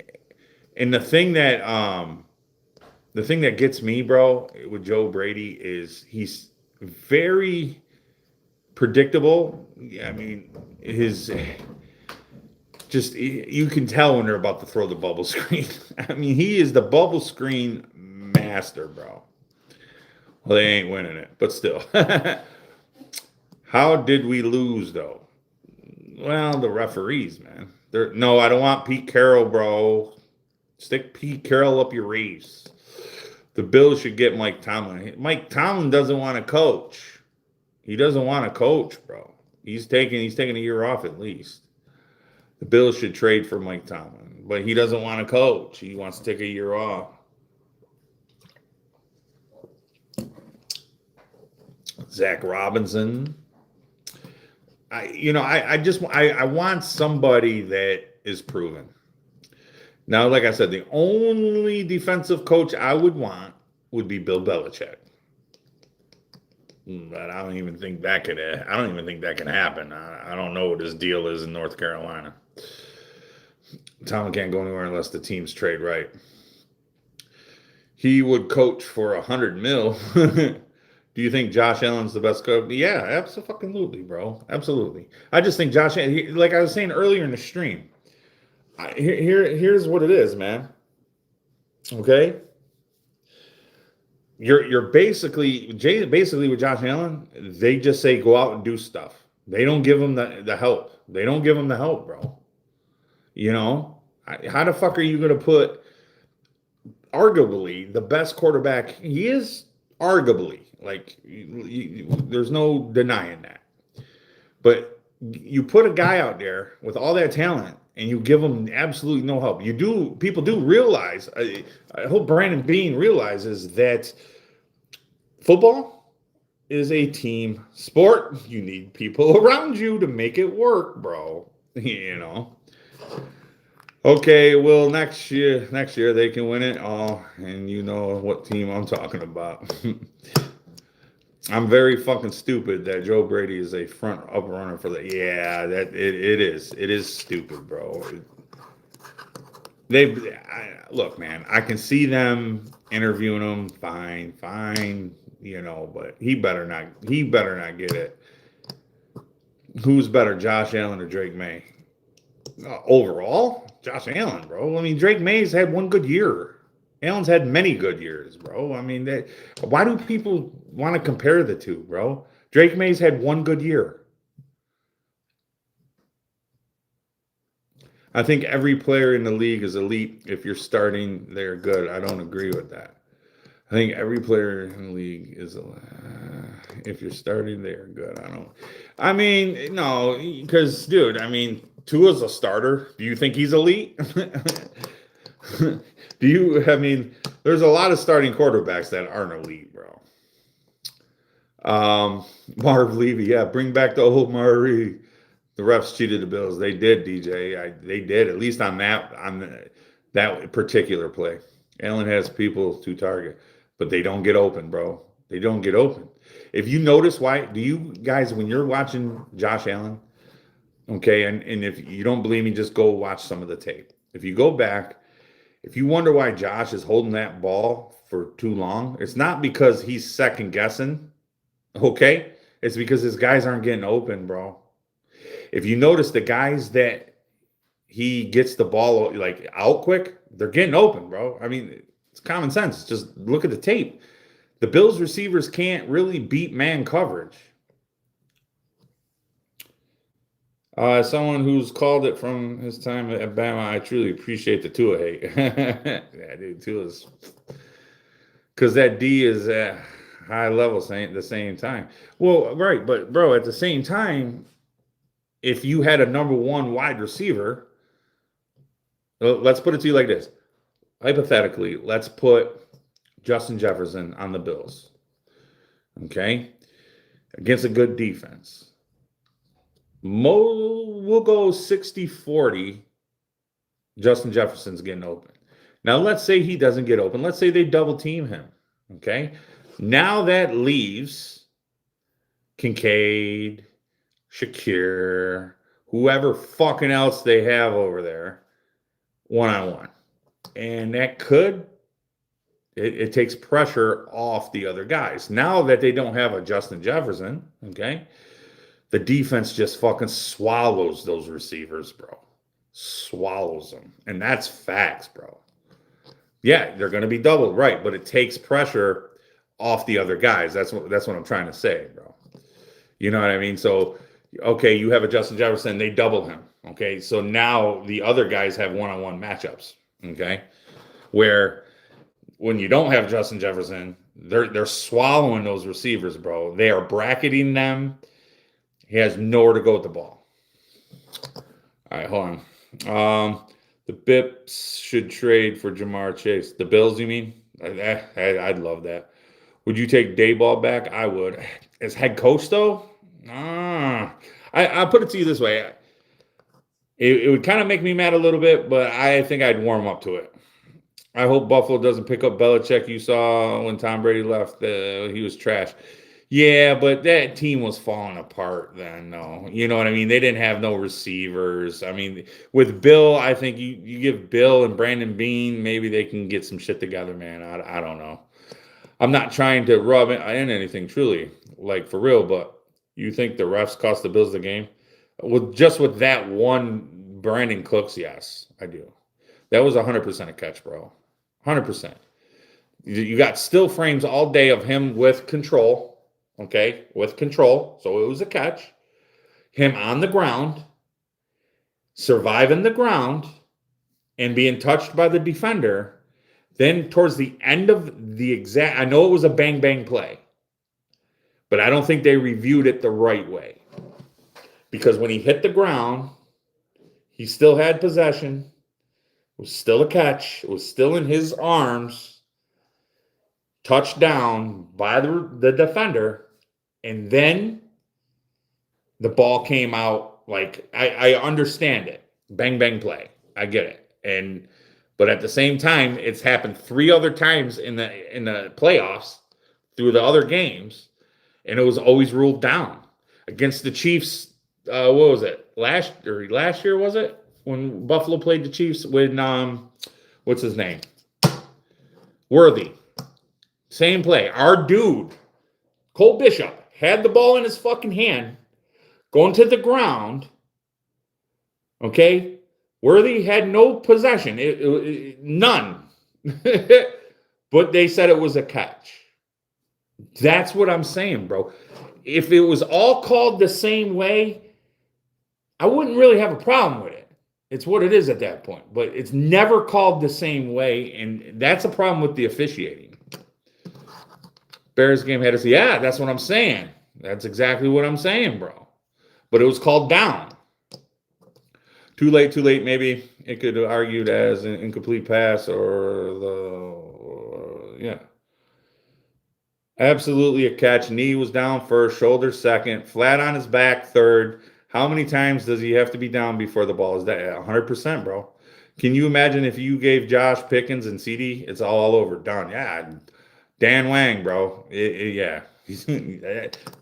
Speaker 1: that gets me, bro, with Joe Brady is he's very predictable. I mean, you can tell when they're about to throw the bubble screen. I mean, he is the bubble screen master, bro. Well, they ain't winning it, but still. How did we lose, though? Well, the referees, man. No, I don't want Pete Carroll, bro. Stick Pete Carroll up your race. The Bills should get Mike Tomlin. Mike Tomlin doesn't want to coach. He doesn't want to coach, bro. He's taking a year off at least. The Bills should trade for Mike Tomlin, but he doesn't want to coach. He wants to take a year off. Zach Robinson. I want somebody that is proven. Now, like I said, the only defensive coach I would want would be Bill Belichick. But I don't even think that can happen. I don't know what his deal is in North Carolina. Tomlin can't go anywhere unless the teams trade right. He would coach for $100 million. Do you think Josh Allen's the best coach? Yeah, absolutely, bro. Absolutely. I just think Josh, like I was saying earlier in the stream, here's what it is, man. Okay? You're basically with Josh Allen, they just say go out and do stuff. They don't give him the help. They don't give him the help, bro. You know? How the fuck are you going to put arguably the best quarterback? He is arguably. Like, there's no denying that. But you put a guy out there with all that talent and you give him absolutely no help. People do realize, I hope Brandon Beane realizes that football is a team sport. You need people around you to make it work, bro. You know? Okay, well, next year they can win it all, and you know what team I'm talking about. I'm very fucking stupid that Joe Brady is a front up runner for the. Yeah, that it is. It is stupid, bro. Look, man. I can see them interviewing him. Fine. You know, but he better not get it. Who's better, Josh Allen or Drake May? Overall, Josh Allen, bro. I mean, Drake May's had one good year. Allen's had many good years, bro. I mean, why do people want to compare the two, bro? Drake May's had one good year. I think every player in the league is elite. If you're starting, they're good. I don't agree with that. I think every player in the league is if you're starting, they're good. I mean, no, because, dude, I mean, Tua's a starter. Do you think he's elite? There's a lot of starting quarterbacks that aren't elite, bro. Marv Levy, yeah, bring back the old Marv Levy. The refs cheated the Bills. They did, DJ. They did, at least on that particular play. Allen has people to target, but they don't get open, bro. They don't get open. If you notice do you guys, when you're watching Josh Allen, okay, and if you don't believe me, just go watch some of the tape. If you go back, if you wonder why Josh is holding that ball for too long, it's not because he's second guessing, okay? It's because his guys aren't getting open, bro. If you notice the guys that he gets the ball like out quick, they're getting open, bro. I mean, it's common sense. Just look at the tape. The Bills receivers can't really beat man coverage. Someone who's called it from his time at Bama, I truly appreciate the Tua hate. Yeah, dude, Tua's because that D is at high level at the same time. Well, right, but bro, at the same time, if you had a number one wide receiver, let's put it to you like this. Hypothetically, let's put Justin Jefferson on the Bills. Okay? Against a good defense. We'll go 60-40. Justin Jefferson's getting open. Now, let's say he doesn't get open. Let's say they double team him. Okay? Now that leaves Kincaid, Shakir, whoever fucking else they have over there, one-on-one. And that it takes pressure off the other guys. Now that they don't have a Justin Jefferson, okay, the defense just fucking swallows those receivers, bro. Swallows them. And that's facts, bro. Yeah, they're going to be doubled, right, but it takes pressure off the other guys. That's what I'm trying to say, bro. You know what I mean? So, okay, you have a Justin Jefferson, they double him, okay? So now the other guys have one-on-one matchups, okay? Where when you don't have Justin Jefferson, they're swallowing those receivers, bro. They are bracketing them. He has nowhere to go with the ball. All right, hold on. The Bips should trade for Jamar Chase. The Bills, you mean? I'd love that. Would you take Dayball back? I would. As head coach, though? I'll put it to you this way. It would kind of make me mad a little bit, but I think I'd warm up to it. I hope Buffalo doesn't pick up Belichick. You saw when Tom Brady left, he was trash. Yeah, but that team was falling apart then, no. You know what I mean? They didn't have no receivers. I mean, with Bill, I think you give Bill and Brandon Beane, maybe they can get some shit together, man. I don't know. I'm not trying to rub in anything, truly, like for real, but you think the refs cost the Bills the game? Just with that one Brandon Cooks, yes, I do. That was 100% a catch, bro. 100%. You got still frames all day of him with control. Okay, with control. So it was a catch. Him on the ground, surviving the ground, and being touched by the defender. Then towards the end of the exact, I know it was a bang-bang play, but I don't think they reviewed it the right way. Because when he hit the ground, he still had possession. It was still a catch. It was still in his arms. Touchdown by the defender. And then the ball came out like I understand it. Bang, bang play. I get it. But at the same time, it's happened 3 other times in the playoffs through the other games, and it was always ruled down. Against the Chiefs, what was it? Last year was it? When Buffalo played the Chiefs with what's his name? Worthy. Same play. Our dude, Cole Bishop, had the ball in his fucking hand, going to the ground. Okay? Worthy had no possession. None. But they said it was a catch. That's what I'm saying, bro. If it was all called the same way, I wouldn't really have a problem with it. It's what it is at that point. But it's never called the same way, and that's a problem with the officiating. Bears game had us. Yeah, that's what I'm saying. That's exactly what I'm saying, bro. But it was called down. Too late, maybe. It could have argued as an incomplete pass yeah. Absolutely a catch. Knee was down first, shoulder second, flat on his back third. How many times does he have to be down before the ball is that? 100%, bro. Can you imagine if you gave Josh Pickens and CD? It's all over. Done. Yeah. Dan Wang, bro. Yeah.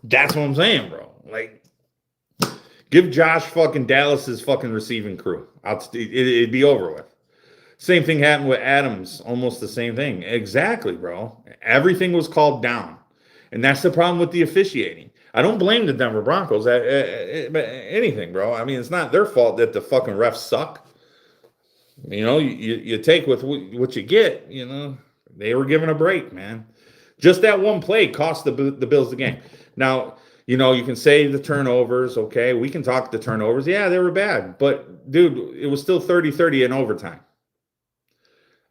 Speaker 1: That's what I'm saying, bro. Like, give Josh fucking Dallas's fucking receiving crew. It'd be over with. Same thing happened with Adams. Almost the same thing. Exactly, bro. Everything was called down. And that's the problem with the officiating. I don't blame the Denver Broncos at anything, bro. I mean, it's not their fault that the fucking refs suck. You know, you take with what you get, you know. They were given a break, man. Just that one play cost the Bills the game. Now, you know, you can say the turnovers, okay? We can talk the turnovers. Yeah, they were bad. But, dude, it was still 30-30 in overtime.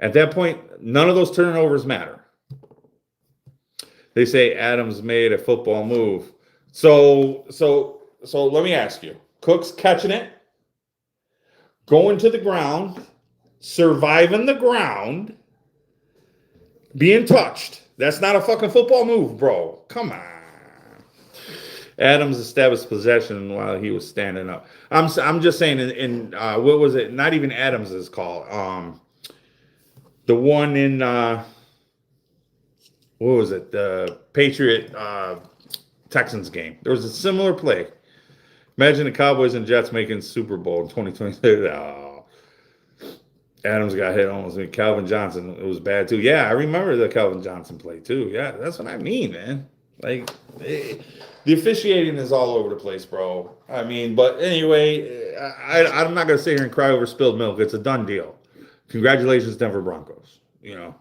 Speaker 1: At that point, none of those turnovers matter. They say Adams made a football move. So let me ask you. Cook's catching it, going to the ground, surviving the ground, being touched. That's not a fucking football move, bro. Come on. Adams established possession while he was standing up. I'm just saying in what was it? Not even Adams's call. The one in what was it? The Patriot Texans game. There was a similar play. Imagine the Cowboys and Jets making Super Bowl in 2023. Oh, Adams got hit almost. Calvin Johnson, it was bad too. Yeah, I remember the Calvin Johnson play too. Yeah, that's what I mean, man. Like, the officiating is all over the place, bro. I mean, but anyway, I'm not going to sit here and cry over spilled milk. It's a done deal. Congratulations, Denver Broncos. You know,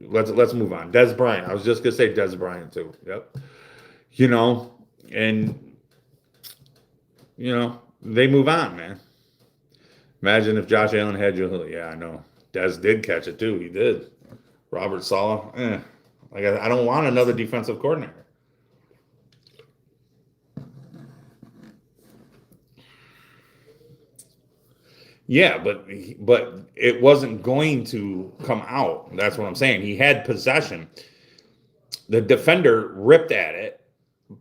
Speaker 1: let's move on. Des Bryant. I was just going to say Des Bryant too. Yep. You know, and, you know, they move on, man. Imagine if Josh Allen had you. Yeah, I know. Des did catch it too. He did. Robert Saleh. Like, I don't want another defensive coordinator. Yeah, but it wasn't going to come out. That's what I'm saying. He had possession. The defender ripped at it,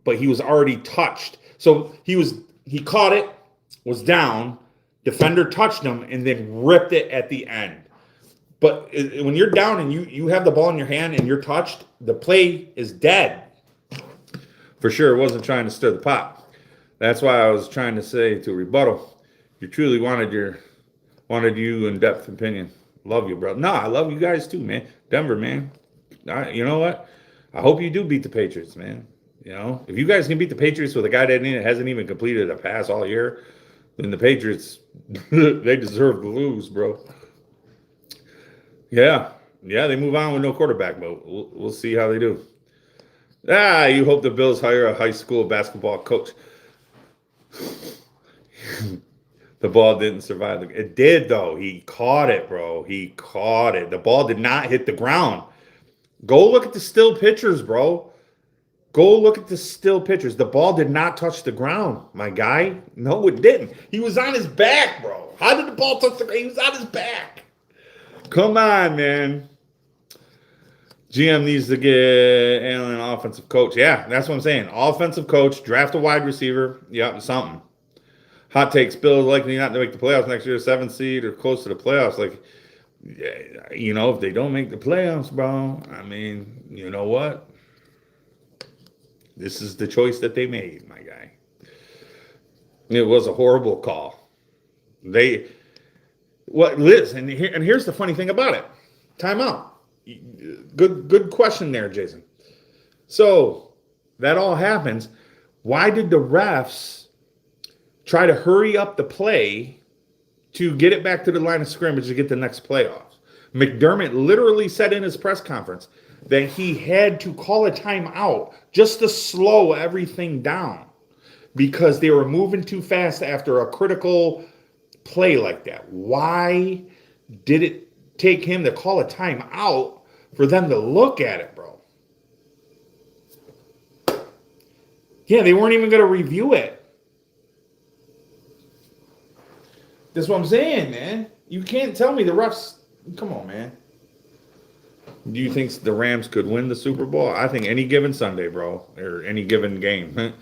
Speaker 1: but he was already touched. So he caught it, was down, defender touched him, and then ripped it at the end. But when you're down and you have the ball in your hand and you're touched, the play is dead. For sure, it wasn't trying to stir the pot. That's why I was trying to say to rebuttal, you truly wanted you in-depth opinion. Love you, bro. No, I love you guys too, man. Denver, man. You know what? I hope you do beat the Patriots, man. You know, if you guys can beat the Patriots with a guy that hasn't even completed a pass all year, then the Patriots, they deserve to lose, bro. Yeah, they move on with no quarterback, but we'll see how they do. You hope the Bills hire a high school basketball coach. The ball didn't survive. It did, though. He caught it, bro. He caught it. The ball did not hit the ground. Go look at the still pictures, bro. Go look at the still pictures. The ball did not touch the ground, my guy. No, it didn't. He was on his back, bro. How did the ball touch the ground? He was on his back. Come on, man. GM needs to get Allen an offensive coach. Yeah, that's what I'm saying. Offensive coach, draft a wide receiver. Yep, something. Hot takes, Bills likely not to make the playoffs next year, 7th seed or close to the playoffs. Like, you know, if they don't make the playoffs, bro, I mean, you know what? This is the choice that they made, my guy. It was a horrible call. Liz, and here's the funny thing about it. Timeout. Good question there, Jason. So that all happens. Why did the refs try to hurry up the play to get it back to the line of scrimmage to get the next playoffs? McDermott literally said in his press conference that he had to call a timeout just to slow everything down because they were moving too fast after a critical play like that. Why did it take him to call a timeout for them to look at it, bro? Yeah, they weren't even going to review it. That's what I'm saying, man. You can't tell me the refs. Come on, man. Do you think the Rams could win the Super Bowl? I think any given Sunday, bro, or any given game.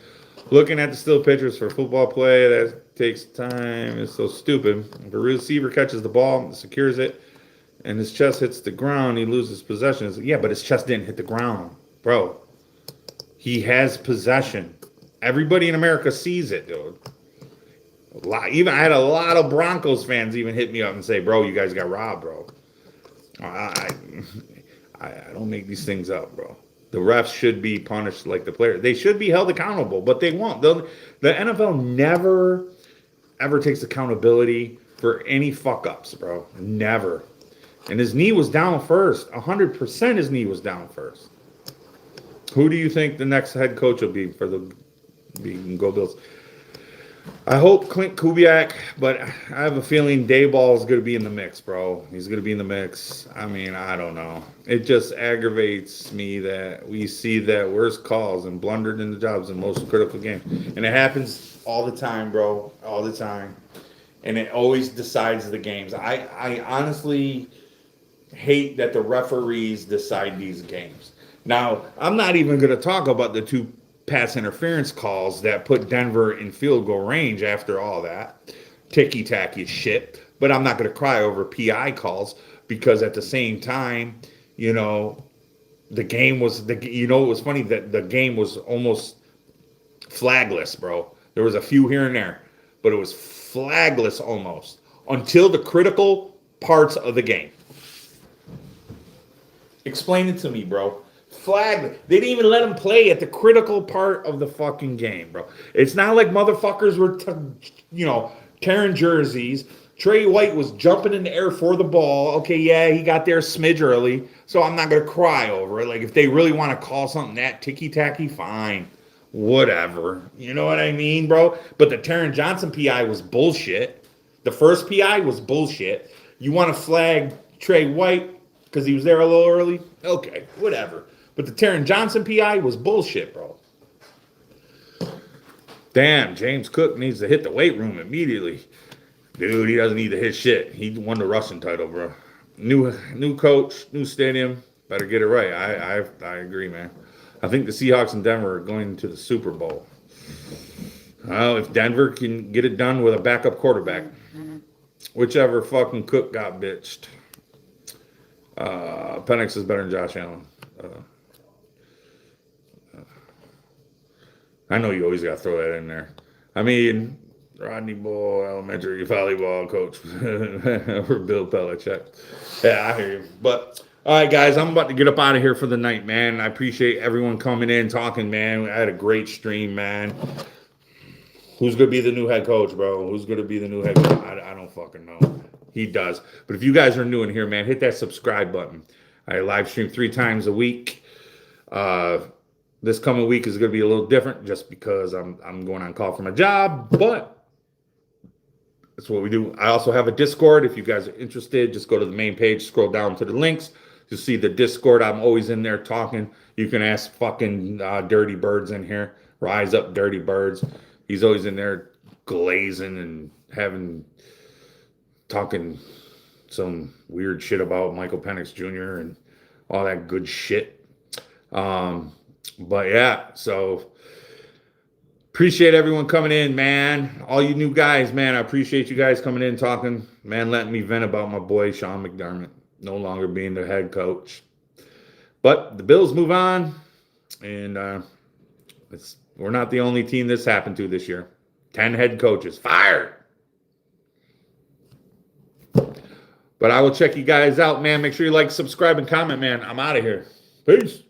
Speaker 1: Looking at the still pictures for football play, that takes time. It's so stupid. If a receiver catches the ball, secures it, and his chest hits the ground, he loses possession. Yeah, but his chest didn't hit the ground, bro. He has possession. Everybody in America sees it, dude. I had a lot of Broncos fans even hit me up and say, bro, you guys got robbed, bro. I don't make these things up, bro. The refs should be punished like the players. They should be held accountable, but they won't. The NFL never, ever takes accountability for any fuck-ups, bro. Never. And his knee was down first. 100% his knee was down first. Who do you think the next head coach will be for the Go Bills? I hope Clint Kubiak, but I have a feeling Dayball is going to be in the mix, bro. He's going to be in the mix. I mean, I don't know. It just aggravates me that we see that worst calls and blundered in the jobs in most critical games. And it happens all the time, bro. All the time. And it always decides the games. I honestly hate that the referees decide these games. Now, I'm not even going to talk about the two pass interference calls that put Denver in field goal range after all that ticky-tacky shit. But I'm not going to cry over PI calls because at the same time, you know, the game was, it was funny that the game was almost flagless, bro. There was a few here and there, but it was flagless almost until the critical parts of the game. Explain it to me, bro. Flag. They didn't even let him play at the critical part of the fucking game, bro. It's not like motherfuckers were, tearing jerseys. Trey White was jumping in the air for the ball. Okay, yeah, he got there a smidge early, so I'm not going to cry over it. Like, if they really want to call something that ticky-tacky, fine. Whatever. You know what I mean, bro? But the Taron Johnson PI was bullshit. The first PI was bullshit. You want to flag Trey White because he was there a little early? Okay, whatever. But the Taron Johnson PI was bullshit, bro. Damn, James Cook needs to hit the weight room immediately. Dude, he doesn't need to hit shit. He won the rushing title, bro. New coach, new stadium. Better get it right. I agree, man. I think the Seahawks and Denver are going to the Super Bowl. Well, if Denver can get it done with a backup quarterback, whichever fucking Cook got bitched. Penix is better than Josh Allen. I know you always got to throw that in there. I mean, Rodney Bull, elementary volleyball coach for Bill Belichick. Yeah, I hear you. But, all right, guys, I'm about to get up out of here for the night, man. I appreciate everyone coming in, talking, man. I had a great stream, man. Who's going to be the new head coach, bro? Who's going to be the new head coach? I don't fucking know. He does. But if you guys are new in here, man, hit that subscribe button. I live stream 3 times a week. This coming week is going to be a little different just because I'm going on call for my job, but that's what we do. I also have a Discord. If you guys are interested, just go to the main page, scroll down to the links. You'll see the Discord. I'm always in there talking. You can ask fucking Dirty Birds in here. Rise up, Dirty Birds. He's always in there glazing and talking some weird shit about Michael Penix Jr. and all that good shit. But yeah, so appreciate everyone coming in, man. All you new guys, man, I appreciate you guys coming in, talking, man, letting me vent about my boy Sean McDermott no longer being the head coach. But the Bills move on, and we're not the only team this happened to this year. 10 head coaches fired. But I will check you guys out, man. Make sure you like, subscribe, and comment, man. I'm out of here. Peace.